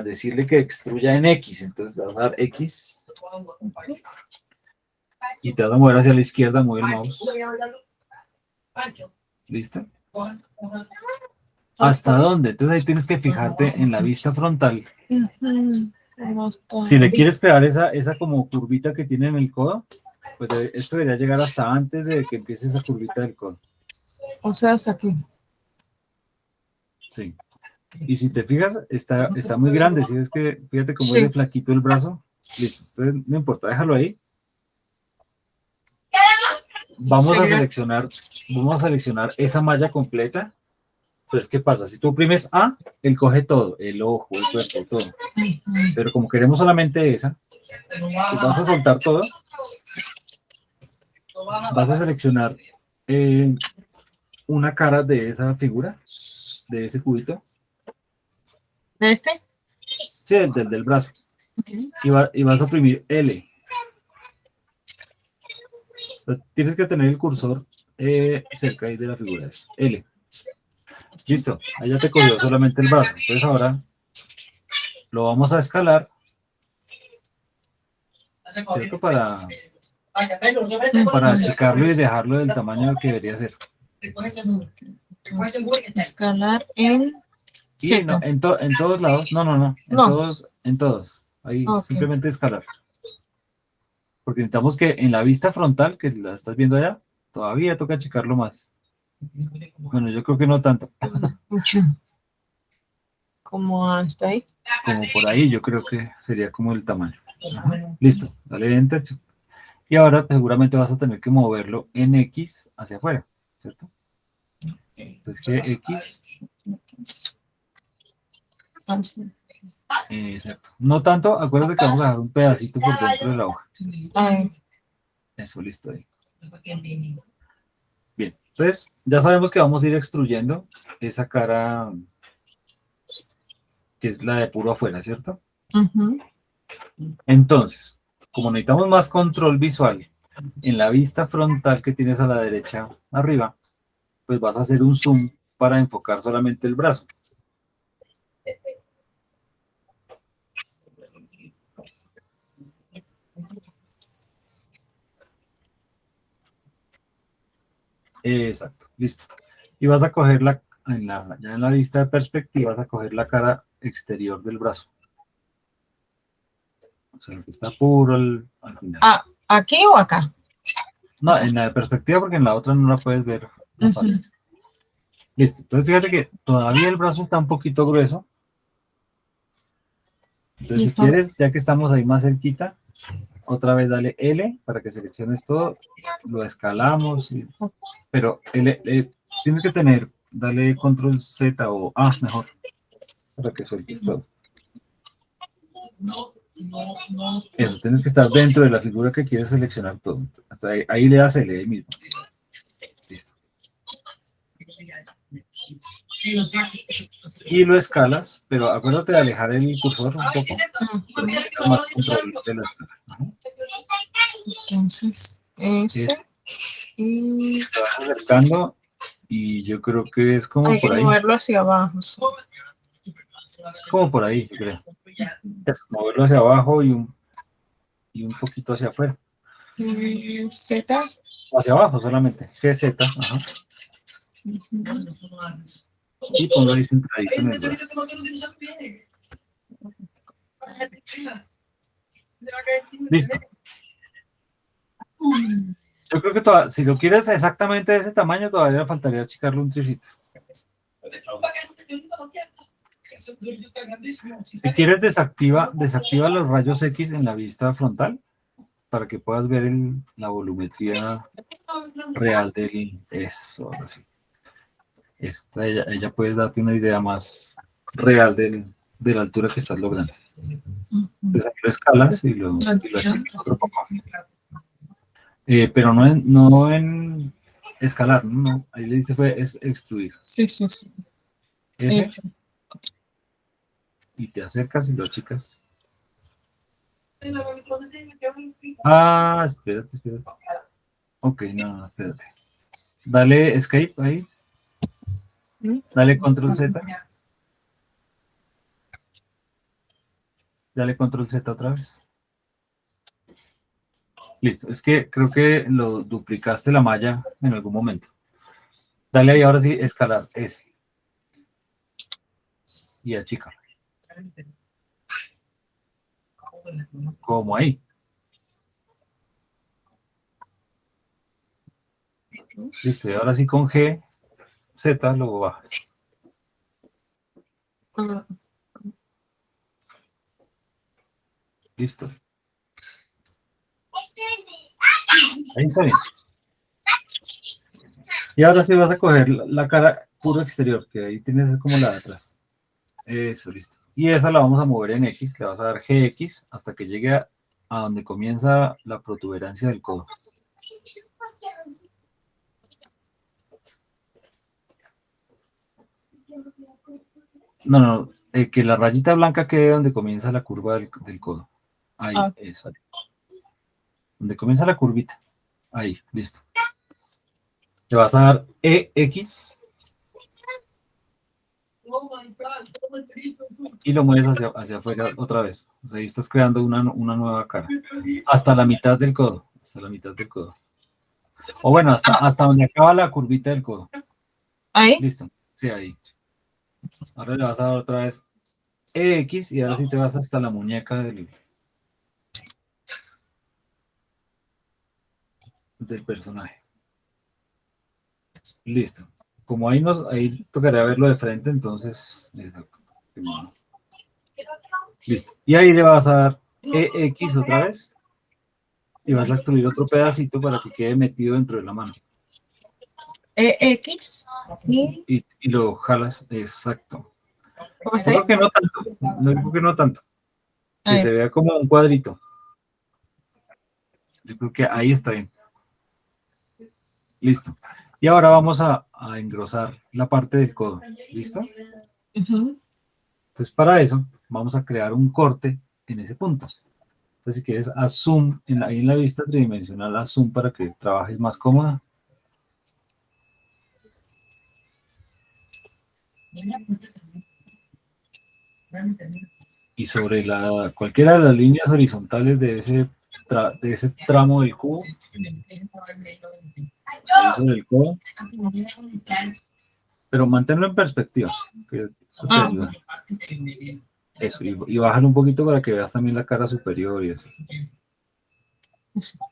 decirle que extruya en X. Entonces le vas a dar X. Y te vas a mover hacia la izquierda, mueve el mouse. ¿Listo? ¿Hasta dónde? Entonces ahí tienes que fijarte en la vista frontal. Si le quieres crear esa como curvita que tiene en el codo, pues esto debería llegar hasta antes de que empiece esa curvita del codo. O sea, hasta aquí. Sí. Y si te fijas, está muy grande. Si ves que, fíjate cómo es de flaquito el brazo. Listo. Entonces, no importa, déjalo ahí. Vamos a seleccionar esa malla completa. Entonces, ¿qué pasa? Si tú oprimes A, él coge todo, el ojo, el cuerpo, todo. Pero como queremos solamente esa, pues vas a soltar todo. Vas a seleccionar una cara de esa figura, de ese cubito. ¿De este? Sí, del brazo. Y vas a oprimir L. Tienes que tener el cursor cerca ahí de la figura. L. Listo. Ahí ya te cogió solamente el brazo. Entonces ahora lo vamos a escalar. ¿Cierto? Para achicarlo y dejarlo del tamaño que debería ser. Escalar en Y no, en todos lados. No. En todos. Ahí, simplemente escalar. Porque necesitamos que en la vista frontal, que la estás viendo allá, todavía toca achicarlo más. Bueno, yo creo que no tanto. Mucho. ¿Cómo hasta ahí? Como por ahí, yo creo que sería como el tamaño. Ajá. Listo, dale Enter. Y ahora seguramente vas a tener que moverlo en X hacia afuera, ¿cierto? Entonces que X. Exacto. No tanto, acuérdate que vamos a dejar un pedacito por dentro de la hoja. Eso, listo ahí. Bien, entonces ya sabemos que vamos a ir extruyendo esa cara que es la de puro afuera, ¿cierto? Entonces, como necesitamos más control visual en la vista frontal que tienes a la derecha arriba, pues vas a hacer un zoom para enfocar solamente el brazo. Exacto, listo. Y vas a coger ya en la vista de perspectiva, vas a coger la cara exterior del brazo. O sea, que está puro al final. Ah, ¿aquí o acá? No, en la de perspectiva, porque en la otra no la puedes ver tan fácil. Listo, entonces fíjate que todavía el brazo está un poquito grueso. Entonces, si quieres, ya que estamos ahí más cerquita, otra vez dale L para que selecciones todo, lo escalamos, pero tienes que dale control Z o A mejor, para que sueltes todo. Eso, tienes que estar dentro de la figura que quieres seleccionar todo. Hasta ahí le das L ahí mismo. Listo. Y lo escalas, pero acuérdate de alejar el cursor un poco. Más control de la escala. Entonces, ese. Y te vas acercando y yo creo que es como por ahí. Moverlo hacia abajo. Sí. Como por ahí, yo creo. Es moverlo hacia abajo y un poquito hacia afuera. Z. Hacia abajo solamente. Z. Ajá. Y ponlo ahí centradito en el brazo. Listo. Yo creo que si lo quieres exactamente de ese tamaño, todavía le faltaría achicarle un tricito. Si quieres, desactiva los rayos X en la vista frontal para que puedas ver la volumetría real del... Eso, ahora sí. Eso, ella puede darte una idea más real de la altura que estás logrando. Entonces aquí lo escalas y lo achicas otro poco. Pero no en escalar, no. Ahí le dice fue extruir. Sí. Ese. Y te acercas y lo achicas. Ah, espérate. Ok, no, espérate. Dale escape ahí. Dale control Z. Dale control Z otra vez. Listo, es que creo que lo duplicaste la malla en algún momento. Dale ahí ahora sí, escalar S. Y achica. Como ahí. Listo, y ahora sí con G, Z lo bajas. Listo. Ahí está bien. Y ahora sí vas a coger la cara puro exterior, que ahí tienes como la de atrás. Eso, listo. Y esa la vamos a mover en X, le vas a dar GX hasta que llegue a donde comienza la protuberancia del codo. No, que la rayita blanca quede donde comienza la curva del codo. Ahí, eso. Ahí. Donde comienza la curvita. Ahí, listo. Le vas a dar EX. Y lo mueves hacia afuera otra vez. O sea, ahí estás creando una nueva cara. Hasta la mitad del codo. Hasta la mitad del codo. O bueno, hasta donde acaba la curvita del codo. ¿Ahí? Listo. Sí, ahí. Ahora le vas a dar otra vez EX y ahora sí te vas hasta la muñeca del personaje. Listo. Como ahí tocaría verlo de frente, entonces. Exacto. Listo. Y ahí le vas a dar EX otra vez. Y vas a extruir otro pedacito para que quede metido dentro de la mano. EX. Y lo jalas, exacto. ¿Cómo está ahí? Yo creo que no tanto. No creo que no tanto. Que se vea como un cuadrito. Yo creo que ahí está bien. Listo. Y ahora vamos a engrosar la parte del codo. ¿Listo? Entonces, para eso, vamos a crear un corte en ese punto. Entonces, si quieres, haz zoom ahí en la vista tridimensional, haz zoom para que trabajes más cómoda. Y sobre cualquiera de las líneas horizontales de ese tramo del cubo, sobre el codo, pero manténlo en perspectiva, que eso te ayuda. Eso, y bájalo un poquito para que veas también la cara superior y eso.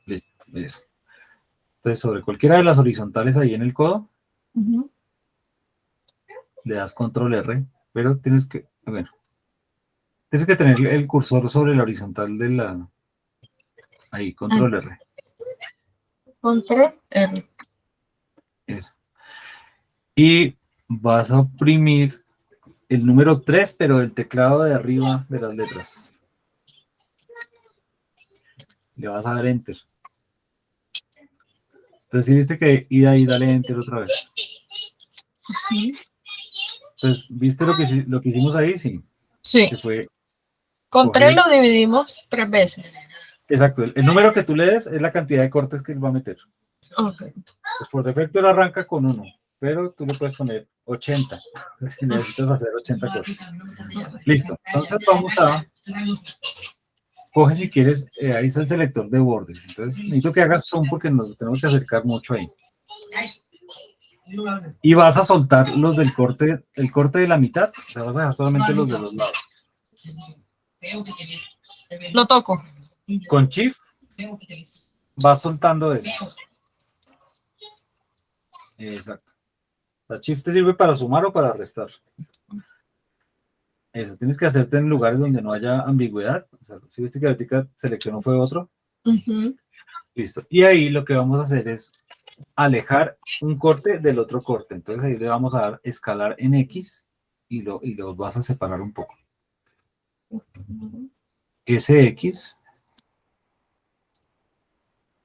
Listo, eso. Entonces, sobre cualquiera de las horizontales ahí en el codo, le das control R, pero tienes que tener el cursor sobre la horizontal de la... Ahí, control R. Control R. Eso. Y vas a oprimir el número 3, pero del teclado de arriba de las letras. Le vas a dar Enter. Entonces, si viste que y de ahí dale Enter otra vez. Entonces, ¿viste lo que hicimos ahí? Sí. Sí. Que fue Con 3 lo dividimos 3 veces. Exacto. El número que tú le des es la cantidad de cortes que él va a meter. Ok. Pues por defecto él arranca con 1, pero tú le puedes poner 80. Si necesitas hacer 80 cortes. Listo. Entonces vamos a... Coge si quieres, ahí está el selector de bordes. Entonces necesito que hagas zoom porque nos tenemos que acercar mucho ahí. Y vas a soltar los del corte, el corte de la mitad. Te vas a dejar solamente los de los lados. Lo toco. Con Shift vas soltando eso. Exacto. La Shift te sirve para sumar o para restar. Eso, tienes que hacerte en lugares donde no haya ambigüedad. O sea, si viste que ahorita seleccionó fue otro. Listo. Y ahí lo que vamos a hacer es alejar un corte del otro corte. Entonces ahí le vamos a dar escalar en X y lo vas a separar un poco. SX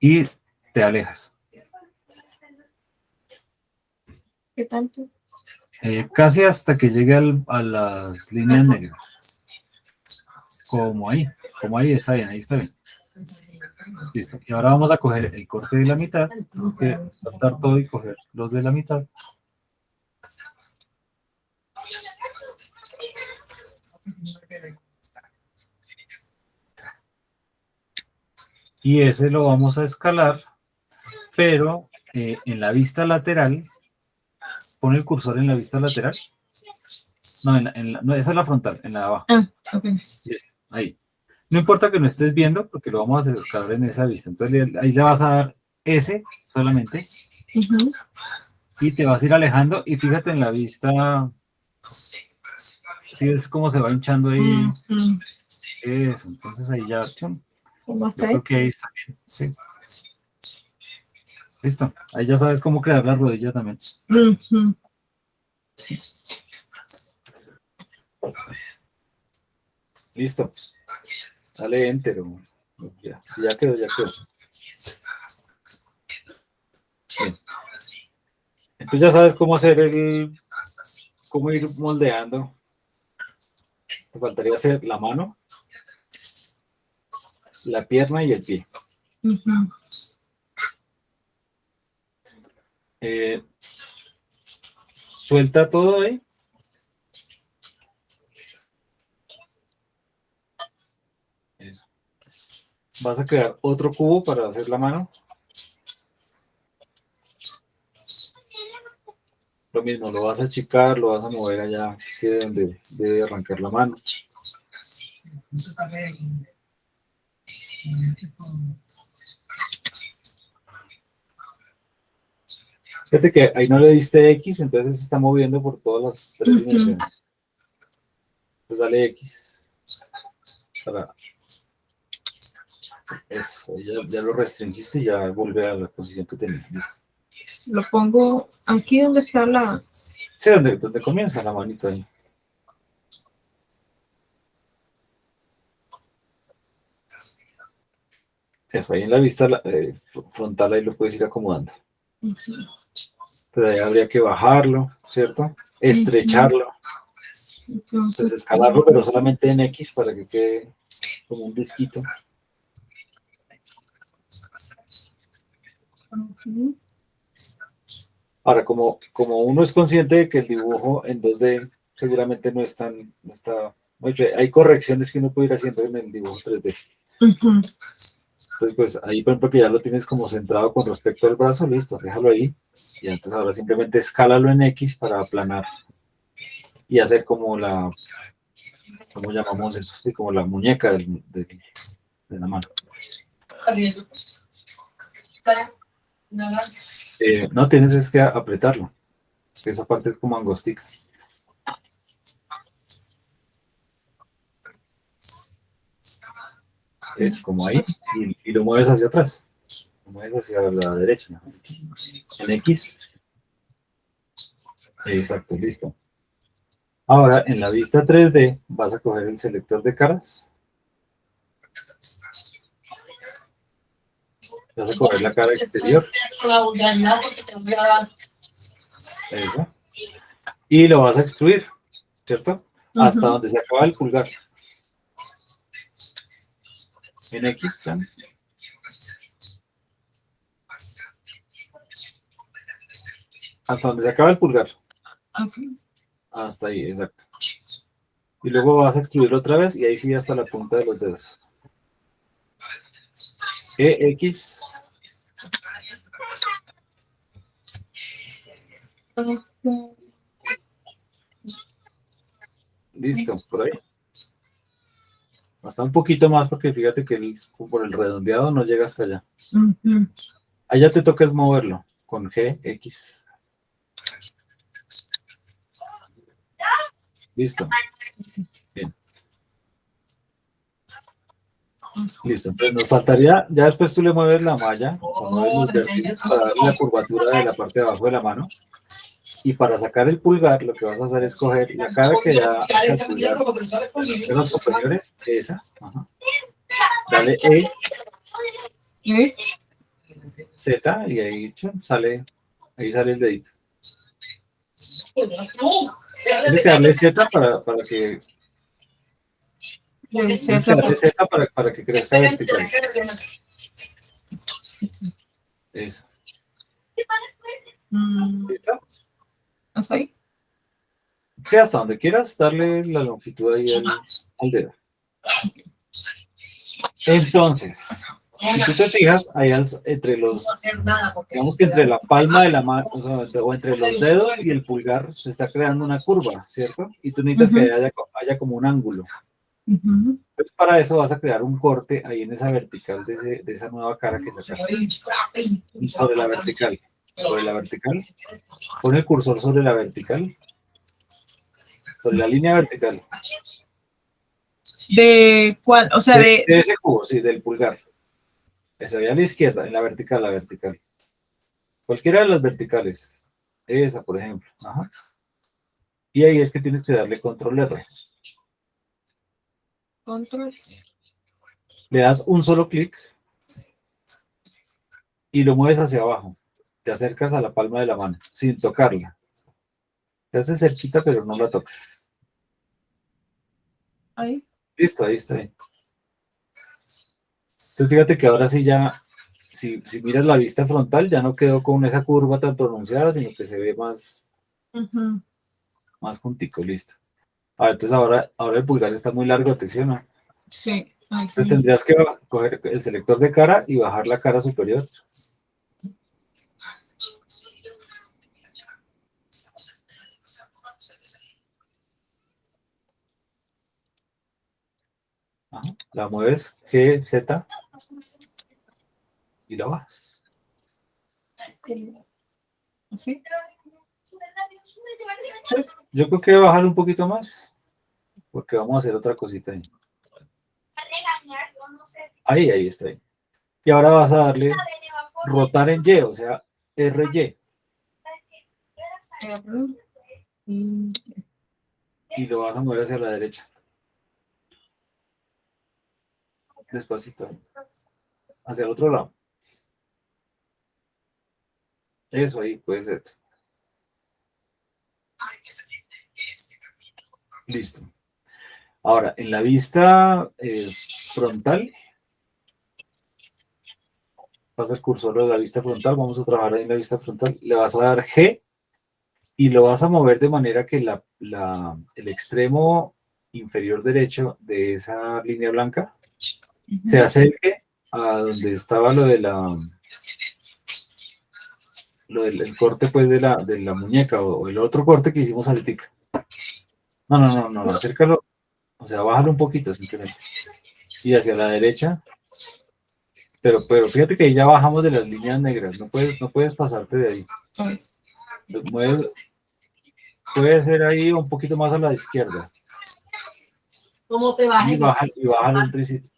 y te alejas. ¿Qué tanto? Casi hasta que llegue a las líneas negras. Como ahí está bien, ahí está bien. Listo. Y ahora vamos a coger el corte de la mitad, que saltar todo y coger los de la mitad. Y ese lo vamos a escalar, pero en la vista lateral, pon el cursor en la vista lateral. No, no, esa es la frontal, en la de abajo. Okay. Ahí. No importa que no estés viendo, porque lo vamos a escalar en esa vista. Entonces ahí le vas a dar S solamente. Y te vas a ir alejando. Y fíjate en la vista. Si ves cómo se va hinchando ahí. Eso. Entonces ahí ya. ¿Cómo está yo creo que ahí está bien. Sí. Listo. Ahí ya sabes cómo crear la rodilla también. Listo. Dale enter. Ya, ya quedó, ya quedó. Bien. Entonces ya sabes cómo hacer cómo ir moldeando. Te faltaría hacer la mano, la pierna y el pie. Suelta todo ahí. Eso. Vas a crear otro cubo para hacer la mano. Lo mismo, lo vas a achicar, lo vas a mover allá, que donde debe arrancar la mano. Fíjate que ahí no le diste X, entonces se está moviendo por todas las tres dimensiones. Pues dale X. Para eso, ya lo restringiste y ya vuelve a la posición que tenía. Listo. Lo pongo aquí donde está la... Sí, donde comienza la manito ahí. Eso, ahí en la vista frontal ahí lo puedes ir acomodando. Pero ahí habría que bajarlo, ¿cierto? Estrecharlo. Entonces escalarlo, pero solamente en X para que quede como un disquito. Ahora, como uno es consciente de que el dibujo en 2D seguramente no está, hay correcciones que uno puede ir haciendo en el dibujo 3D. Entonces, pues ahí, por ejemplo, que ya lo tienes como centrado con respecto al brazo, listo, déjalo ahí. Y entonces ahora simplemente escálalo en X para aplanar y hacer como ¿cómo llamamos eso? Sí, como la muñeca de la mano. No, tienes es que apretarlo. Esa parte es como angostica. Es como ahí y lo mueves hacia atrás. Lo mueves hacia la derecha. En X. Exacto, listo. Ahora, en la vista 3D, vas a coger el selector de caras. Vas a coger la cara exterior. Eso. Y lo vas a extruir, ¿cierto? Hasta donde se acaba el pulgar. En X. ¿sí? Hasta donde se acaba el pulgar. Hasta ahí, exacto. Y luego vas a extruir otra vez y ahí sí hasta la punta de los dedos. EX. Listo, por ahí. Hasta un poquito más porque fíjate que por el redondeado no llega hasta allá. Ujú. Allá te toca es moverlo con G, X. Listo. Bien. Listo. Entonces nos faltaría, ya después tú le mueves la malla, o sea, mueves los vértices para darle la curvatura de la parte de abajo de la mano. Y para sacar el pulgar, lo que vas a hacer es coger la cara que da hacia el pulgar de los superiores, esa. Ajá. Dale E, ¿Y? Z, y ahí chum, sale el dedito. Tienes que darle Z para que tienes que darle Z para que crezca vertical. Eso. ¿Listo? ¿Hasta ahí? Sí, hasta donde quieras, darle la longitud ahí al dedo. Entonces, si tú te fijas, ahí entre los, digamos que entre la palma de la mano, o entre los dedos y el pulgar, se está creando una curva, ¿cierto? Y tú necesitas que haya como un ángulo. Entonces, para eso vas a crear un corte ahí en esa vertical de esa nueva cara que sacaste. Sobre la vertical. Sobre la vertical. Pon el cursor sobre la vertical. Sobre la línea vertical. ¿De cuál? O sea, de ese cubo, sí, del pulgar. Eso, ahí a la izquierda, en la vertical, la vertical. Cualquiera de las verticales. Esa, por ejemplo. Ajá. Y ahí es que tienes que darle control R. Control. Le das un solo clic y lo mueves hacia abajo. Te acercas a la palma de la mano, sin tocarla. Te hace cerquita, pero no la tocas. Ahí. Listo, ahí está bien. Entonces fíjate que ahora sí ya, si miras la vista frontal, ya no quedó con esa curva tan pronunciada, sino que se ve más, más juntico, listo. Entonces ahora el pulgar está muy largo, atención, ¿no? Sí. Entonces tendrías que coger el selector de cara y bajar la cara superior. Ajá. La mueves G, Z y la bajas. ¿Sí? Sí, yo creo que voy a bajar un poquito más, porque vamos a hacer otra cosita ahí. Ahí está. Ahí. Y ahora vas a darle rotar en Y, o sea, RY. Y lo vas a mover hacia la derecha. Despacito. Hacia el otro lado. Eso ahí puede ser. Listo. Ahora, en la vista frontal, pasa el cursor de la vista frontal, vamos a trabajar ahí en la vista frontal, le vas a dar G y lo vas a mover de manera que el extremo inferior derecho de esa línea blanca se acerque a donde estaba lo del corte pues de la muñeca o el otro corte que hicimos ahorita. No, acércalo, o sea, bájalo un poquito simplemente. Y hacia la derecha. Pero fíjate que ahí ya bajamos de las líneas negras, no puedes pasarte de ahí. Puede ser ahí un poquito más a la izquierda. ¿Cómo te vas? Y bájalo un tricito.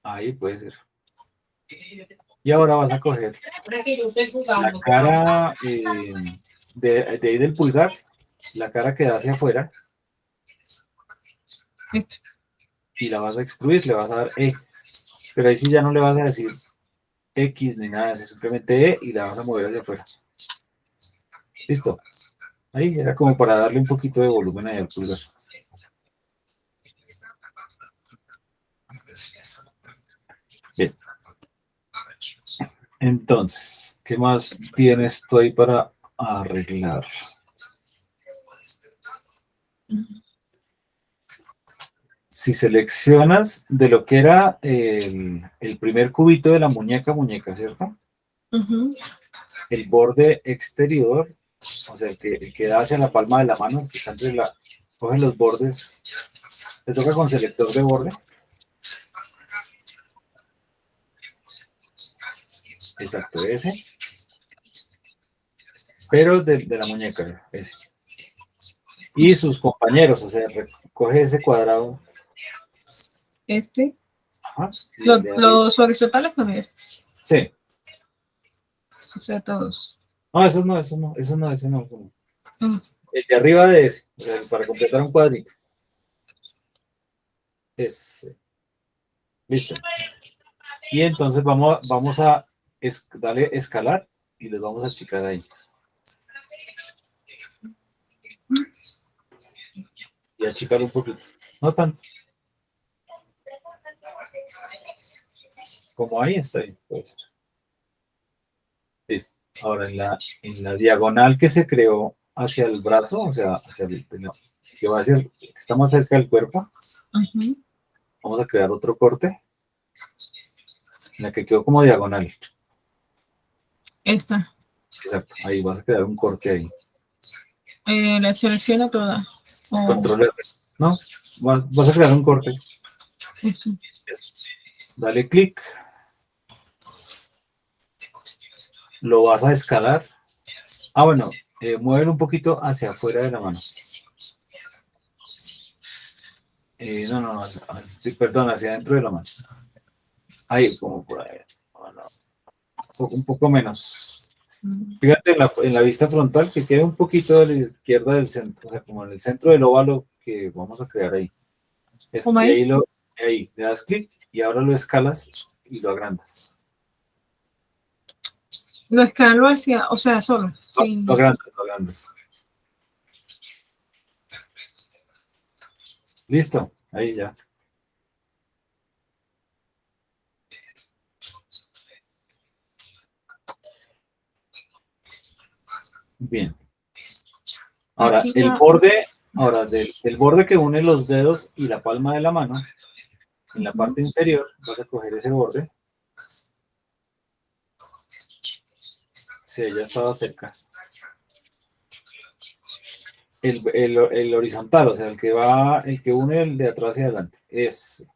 Ahí puede ser. Y ahora vas a coger la cara de ahí del pulgar, la cara que da hacia afuera, y la vas a extruir, le vas a dar E. Pero ahí sí ya no le vas a decir X ni nada, es simplemente E y la vas a mover hacia afuera. Listo. Ahí era como para darle un poquito de volumen ahí al pulgar. Bien. Entonces, ¿qué más tienes tú ahí para arreglar? Si seleccionas de lo que era el primer cubito de la muñeca, ¿cierto? El borde exterior, o sea, el que da hacia la palma de la mano, que está entre coge los bordes Te toca con selector de borde. Exacto, ese. Pero de la muñeca, ese. Y sus compañeros, o sea, recoge ese cuadrado. Este. Ajá, Los horizontales también. Sí. O sea, todos. No, eso no, eso no, eso no, eso no. Eso no. Mm. El de arriba de ese, o sea, para completar un cuadrito. Ese. Listo. Y entonces vamos a darle escalar y les vamos a achicar ahí. Y achicar un poquito. No tanto. Como ahí está ahí, puede ser. Listo. Ahora en la diagonal que se creó hacia el brazo, o sea, hacia el que va hacia el, que está más cerca del cuerpo, vamos a crear otro corte en la que quedó como diagonal. Esta. Exacto, ahí vas a crear un corte ahí. La selecciono toda. Control R. No, vas a crear un corte. Dale clic. Lo vas a escalar. Ah, bueno, muévelo un poquito hacia afuera de la mano. No, sí, perdón, hacia adentro de la mano. Ahí, como por ahí. Un poco menos. Fíjate en la vista frontal que quede un poquito a la izquierda del centro, o sea, como en el centro del óvalo que vamos a crear ahí. ¿Cómo Y ahí? ahí le das clic y ahora lo escalas y lo agrandas. Lo escalo hacia, o sea, solo. Sin... Lo agrandas, lo agrandas. Listo, ahí ya. Bien. Ahora, el borde, del borde que une los dedos y la palma de la mano, en la parte inferior, vas a coger ese borde. Sí, ya estaba cerca. El horizontal, o sea, el que une el de atrás y adelante. Es.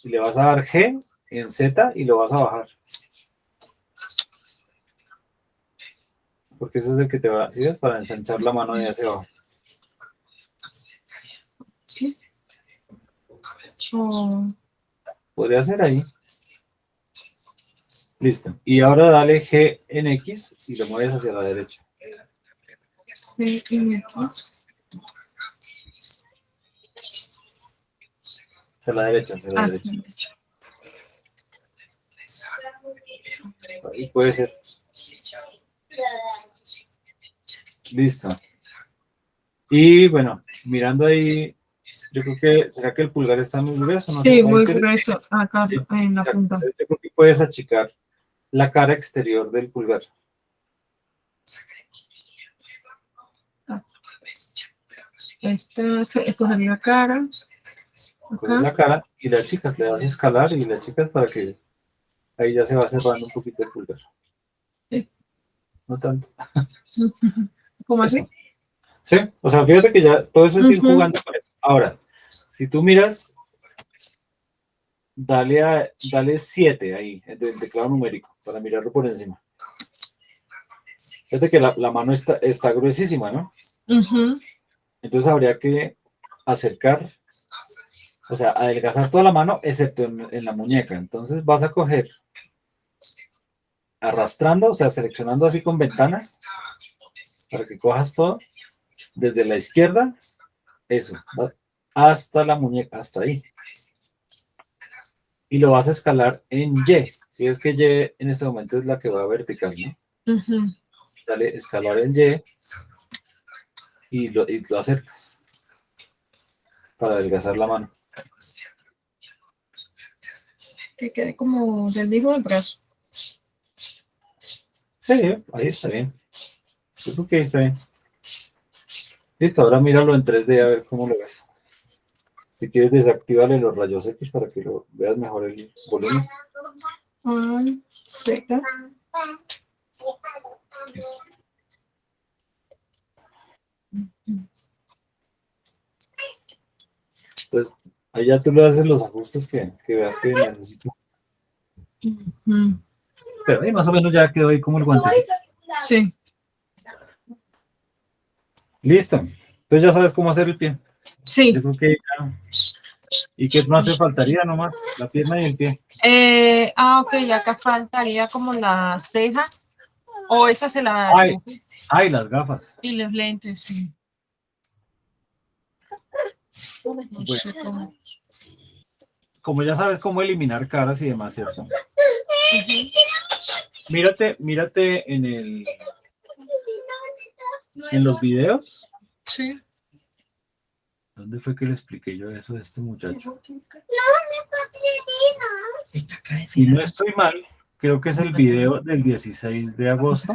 Y le vas a dar G en Z y lo vas a bajar. Porque ese es el que te va, ¿sí ves? Para ensanchar la mano de hacia abajo. Sí. Oh. Podría ser ahí. Listo. Y ahora dale G en X y lo mueves hacia la derecha. Hacia la derecha, hacia la derecha. Ahí puede ser. Listo. Y bueno, mirando ahí, yo creo que, ¿será que el pulgar está muy grueso? No Sí, sé, muy grueso, acá sí, en la punta. yo creo que puedes achicar la cara exterior del pulgar. Esta escogería la cara. Coges la cara y la achicas, le das a escalar y la achicas para que ahí ya se va cerrando un poquito el pulgar. Sí. No tanto. ¿Cómo así? Sí, o sea, fíjate que ya todo eso es ir jugando con eso. Ahora, si tú miras, dale 7 ahí, del teclado numérico, para mirarlo por encima. Fíjate que la mano está gruesísima, ¿no? Entonces habría que acercar, o sea, adelgazar toda la mano, excepto en la muñeca. Entonces vas a coger, arrastrando, o sea, seleccionando así con ventanas, para que cojas todo, desde la izquierda, eso, hasta la muñeca, hasta ahí. Y lo vas a escalar en Y. Si es que Y en este momento es la que va vertical, ¿no? Dale, escalar en Y y lo acercas para adelgazar la mano. Que quede como del mismo del brazo. Sí, ahí está bien. Yo creo que ahí está bien. Listo, ahora míralo en 3D a ver cómo lo ves. Si quieres, desactívale los rayos X para que lo veas mejor el volumen. Z. Entonces, ahí ya tú le haces los ajustes que veas que necesito. Pero ahí más o menos ya quedó ahí como el guantecito. Sí, Listo. Entonces ya sabes cómo hacer el pie. sí. Yo creo que ya. ¿Y qué más te faltaría nomás? La pierna y el pie. Ok, acá faltaría como la ceja. O esa se la Ay, dibujé. ay, las gafas. Y los lentes, sí. No Bueno, sé cómo. como ya sabes cómo eliminar caras y demás, ¿cierto? Mírate en los videos. Sí. ¿Dónde fue que le expliqué yo eso a este muchacho? Si no estoy mal, creo que es el video del 16 de agosto.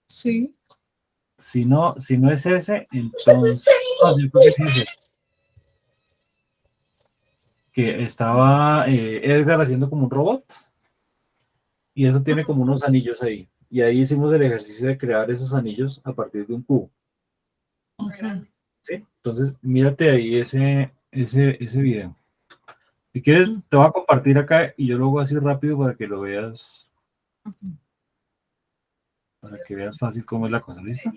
Sí. Si no es ese, entonces, no, yo creo que sí es ese. Que estaba Edgar haciendo como un robot y eso tiene como unos anillos ahí. Y ahí hicimos el ejercicio de crear esos anillos a partir de un cubo. ¿Sí? Entonces, mírate ahí ese video. Si quieres, te voy a compartir acá y yo lo hago así rápido para que lo veas, para que veas fácil cómo es la cosa. ¿Listo?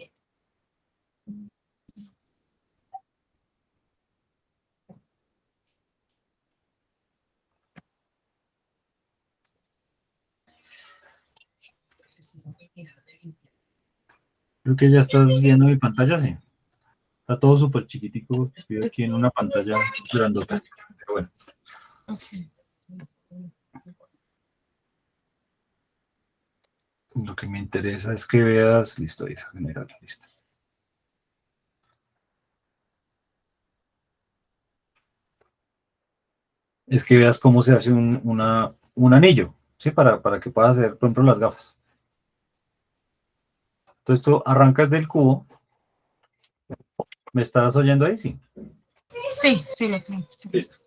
Creo que ya estás viendo mi pantalla, sí. Está todo súper chiquitico. Estoy aquí en una pantalla grandota. Pero bueno. Lo que me interesa es que veas, listo, ahí está general, listo. Es que veas cómo se hace un anillo, ¿sí? Para que puedas hacer, por ejemplo, las gafas. Entonces tú arrancas del cubo. ¿Me estás oyendo ahí? Sí. Sí, sí, lo tengo. Listo.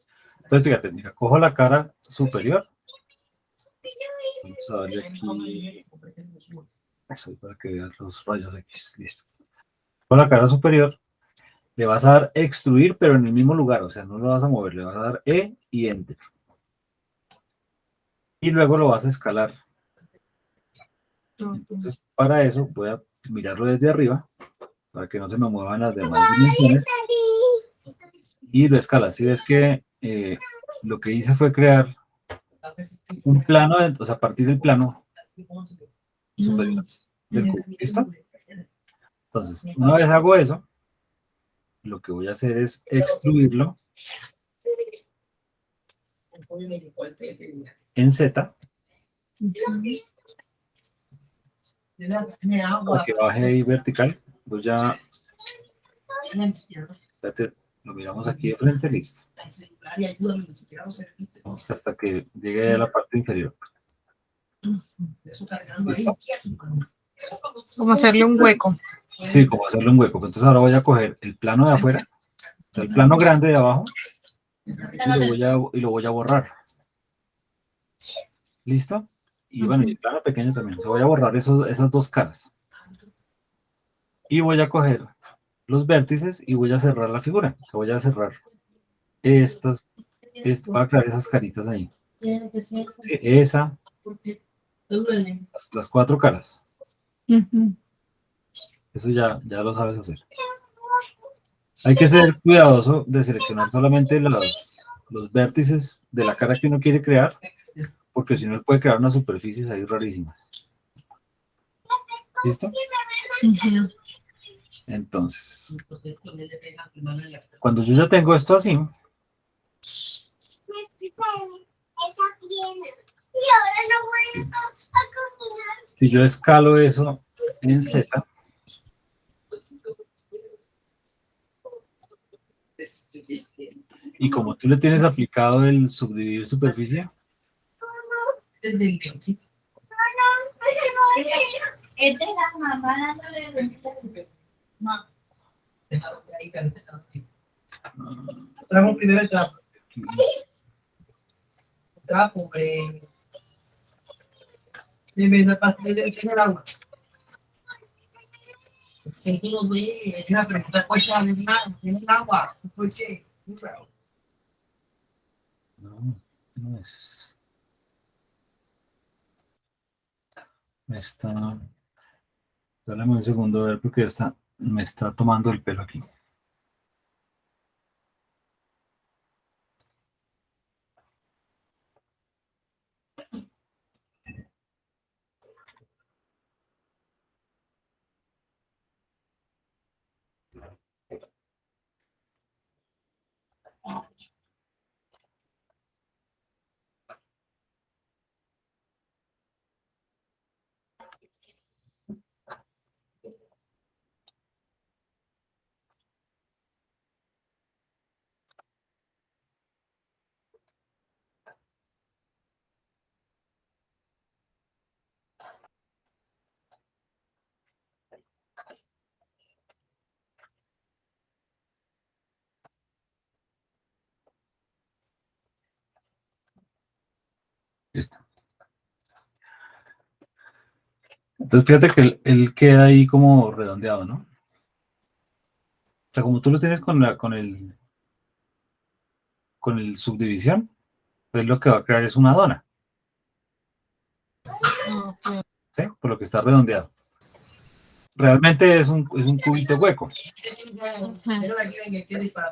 Entonces fíjate, mira, cojo la cara superior. Vamos a darle aquí. Eso, para que veas los rayos X. Listo. Con la cara superior le vas a dar extruir, pero en el mismo lugar, o sea, no lo vas a mover, le vas a dar E y Enter. Y luego lo vas a escalar. Entonces, para eso voy a mirarlo desde arriba, para que no se me muevan las demás dimensiones, y lo escalas. Si ves que lo que hice fue crear un plano, o sea, a partir del plano superior del cubo. ¿Listo? Entonces, una vez hago eso, lo que voy a hacer es extruirlo en Z, para que baje ahí vertical. Pues ya, espérate, lo miramos aquí de frente, listo. Hasta que llegue a la parte inferior. ¿Listo? Como hacerle un hueco. Sí, como hacerle un hueco. Entonces ahora voy a coger el plano de afuera, o sea, el plano grande de abajo, y lo voy a borrar. ¿Listo? Y bueno, y el plano pequeño también. O sea, voy a borrar esas dos caras. Y voy a coger los vértices y voy a cerrar la figura. O sea, voy a cerrar voy a crear esas caritas ahí. Sí, esa, las cuatro caras. Eso ya lo sabes hacer. Hay que ser cuidadoso de seleccionar solamente los vértices de la cara que uno quiere crear, porque si no puede crear unas superficies ahí rarísimas. ¿Listo? Entonces, cuando yo ya tengo esto así, si yo escalo eso en Z, y como tú le tienes aplicado el subdividir superficie, Traemos primero el trapo. Trapo, debe la pastel del agua. Es una pregunta cuesta de nada, tiene el agua, ¿por qué? No, no es. Está. Dame un segundo a ver porque me está tomando el pelo aquí. Listo. Entonces fíjate que él queda ahí como redondeado, ¿no? O sea, como tú lo tienes con el subdivisión, pues lo que va a crear es una dona, Ok. ¿sí? Por lo que está redondeado. Realmente es un cubito hueco,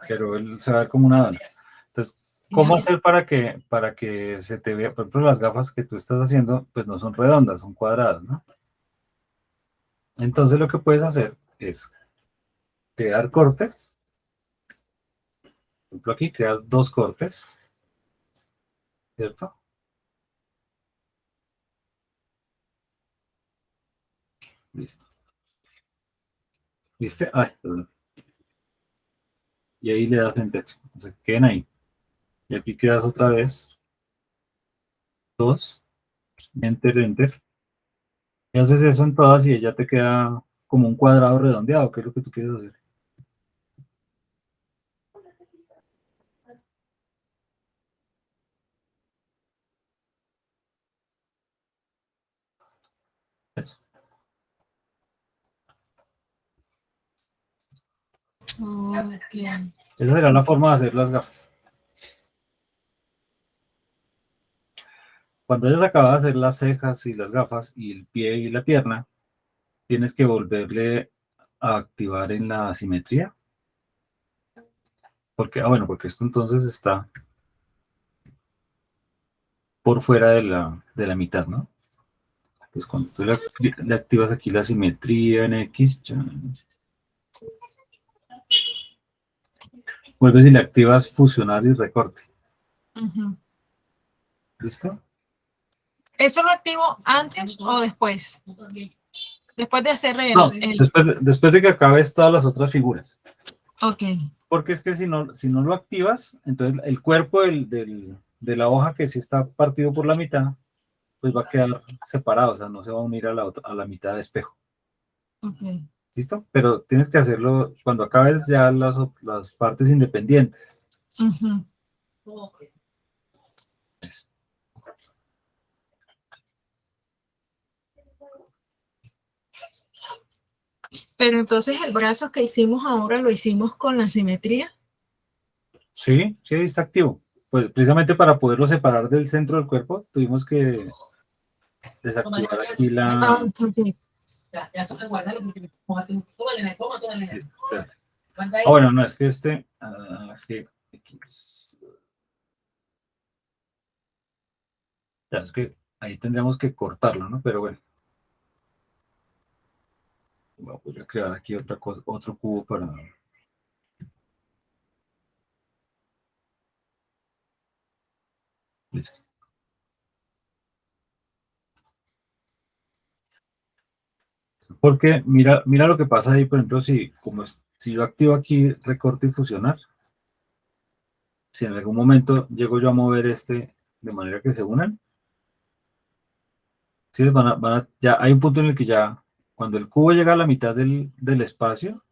pero él se va a ver como una dona. Entonces, ¿cómo hacer para que se te vea? Por ejemplo, las gafas que tú estás haciendo, pues no son redondas, son cuadradas, ¿no? Entonces lo que puedes hacer es crear cortes. Por ejemplo, aquí creas dos cortes, ¿cierto? Listo. ¿Viste? Ay, perdón. Y ahí le das en texto. O sea, queden ahí. Y aquí creas otra vez dos. Enter, enter. Y haces eso en todas y ella te queda como un cuadrado redondeado, que es lo que tú quieres hacer. Eso. Ok. Esa será la forma de hacer las gafas. Cuando hayas acabado de hacer las cejas y las gafas y el pie y la pierna, tienes que volverle a activar en la simetría. Porque, bueno, porque esto entonces está por fuera de la mitad, ¿no? Pues cuando tú le activas aquí la simetría en X, vuelves y le activas fusionar y recorte. Ujú. ¿Listo? ¿Eso lo activo antes o después? Después de hacer No, el... después de que acabes todas las otras figuras. Ok. Porque es que si no lo activas, entonces el cuerpo de la hoja que sí está partido por la mitad, pues va a quedar separado, o sea, no se va a unir a a la mitad de espejo. Ok. ¿Listo? Pero tienes que hacerlo cuando acabes ya las partes independientes. Ujú. Pero entonces el brazo que hicimos ahora lo hicimos con la simetría. Sí, sí, está activo. Pues precisamente para poderlo separar del centro del cuerpo, tuvimos que desactivar aquí Ah, ok. Listo, espérate. Bueno, no, es que GX. Ya, es que ahí tendríamos que cortarlo, ¿no? Pero bueno. Voy a crear aquí otra cosa, otro cubo para. Listo. Porque mira lo que pasa ahí, por ejemplo, si yo activo aquí recorte y fusionar, si en algún momento llego yo a mover de manera que se unan, ¿sí? Ya hay un punto en el que ya, cuando el cubo llega a la mitad del espacio,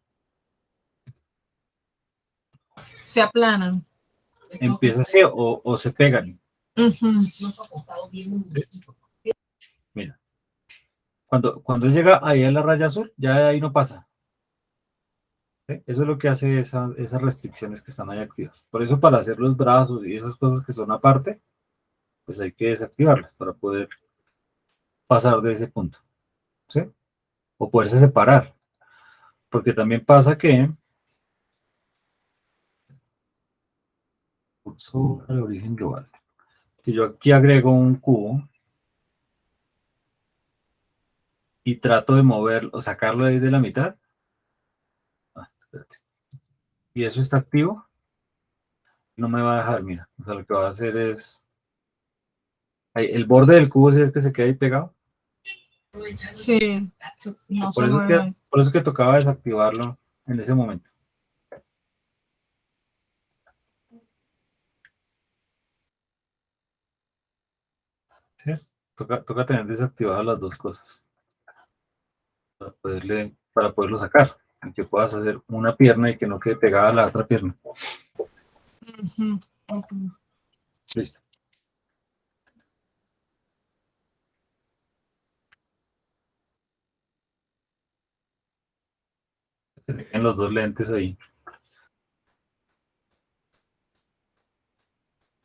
Se aplanan. empieza así o se pegan. Ujú. Mira, cuando llega ahí a la raya azul, ya de ahí no pasa. ¿Sí? Eso es lo que hace esas restricciones que están ahí activas. Por eso para hacer los brazos y esas cosas que son aparte, pues hay que desactivarlas para poder pasar de ese punto. ¿Sí? O poderse separar. Porque también pasa que curso de origen global. Si yo aquí agrego un cubo y trato de moverlo o sacarlo de ahí de la mitad, espérate, y eso está activo, no me va a dejar, mira. O sea, lo que va a hacer es ahí, el borde del cubo, ¿sí es que se queda ahí pegado? Sí, no se Por eso mueve. es que tocaba desactivarlo en ese momento. ¿Sí? Toca tener desactivadas las dos cosas para poderlo sacar. Y que puedas hacer una pierna y que no quede pegada a la otra pierna. Ujú, ujú. Listo. En los dos lentes ahí.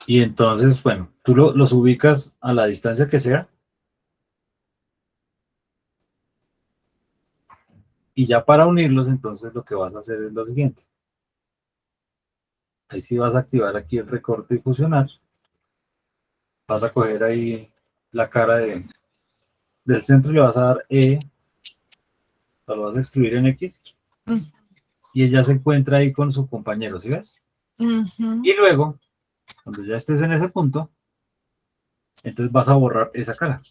Y entonces, bueno, tú los ubicas a la distancia que sea. Y ya para unirlos, entonces lo que vas a hacer es lo siguiente. Ahí sí vas a activar aquí el recorte y fusionar. Vas a coger ahí la cara del centro y le vas a dar E. Lo vas a extruir en X. Mm. Y ella se encuentra ahí con su compañero, ¿sí ves? Ujú. Y luego, cuando ya estés en ese punto, entonces vas a borrar esa cara.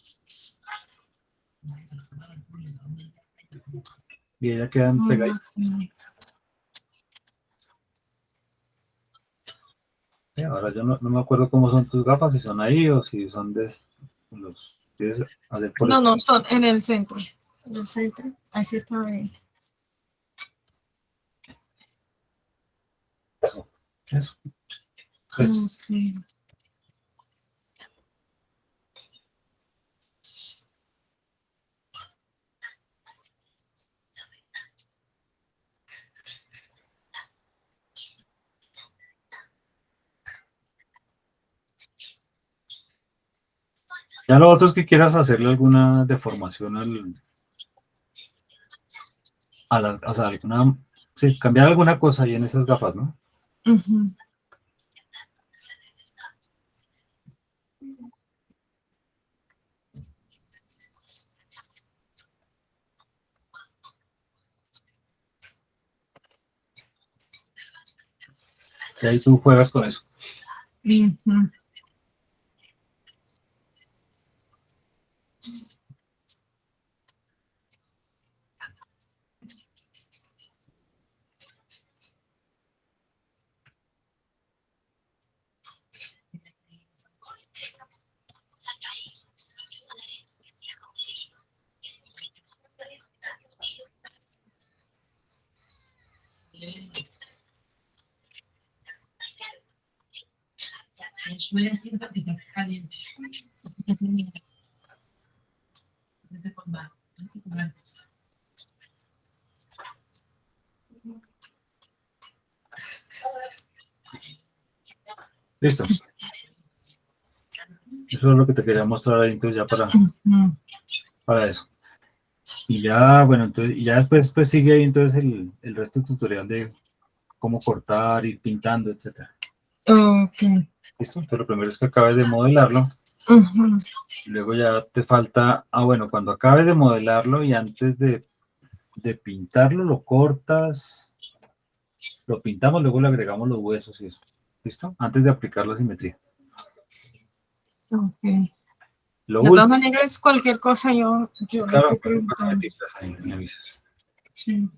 Y ella queda pegada. Ujú. Ahora yo no me acuerdo cómo son tus gafas, si son ahí o si son de los quieres hacer por No, esto. no, son en el centro. En el centro. Así está bien. Eso. Pues, Ok. ya lo otro es que quieras hacerle alguna deformación o sea, sí, cambiar alguna cosa ahí en esas gafas, ¿no? Ujú. Y ahí tú juegas con eso. Ujú. Listo. Eso es lo que te quería mostrar ahí, entonces ya Ujú. para eso. Y ya, bueno, entonces, y ya después pues sigue ahí entonces el resto del tutorial de cómo cortar, ir pintando, etcétera. Ok. ¿Listo? Entonces lo primero es que acabes de modelarlo. Ujú. Luego ya te falta, bueno, cuando acabes de modelarlo y antes de pintarlo, lo cortas, lo pintamos, luego le agregamos los huesos y eso. ¿Listo? Antes de aplicar la simetría. Ok. Lo De todas último, maneras, cualquier cosa yo le claro, estoy cualquier cosa preguntando. necesitas, ahí me avisas. Sí.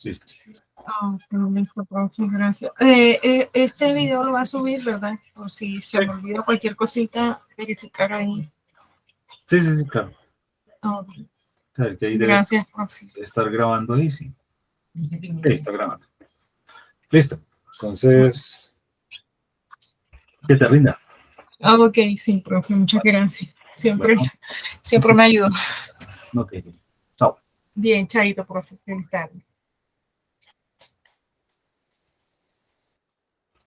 Listo. Ah, listo, profe, gracias. Este video lo va a subir, ¿verdad? Por si se Sí, me olvida cualquier cosita, verificar ahí. sí, sí, sí, claro. Ah, A ver, que ahí debe gracias, profe. estar grabando ahí, sí. Ahí está grabando. Listo. Entonces, que te rinda. Ah, ok, sí, profe, muchas gracias. Siempre, Bueno, siempre me ayuda. ok. Chao. Bien, chaito, profe. Feliz tarde.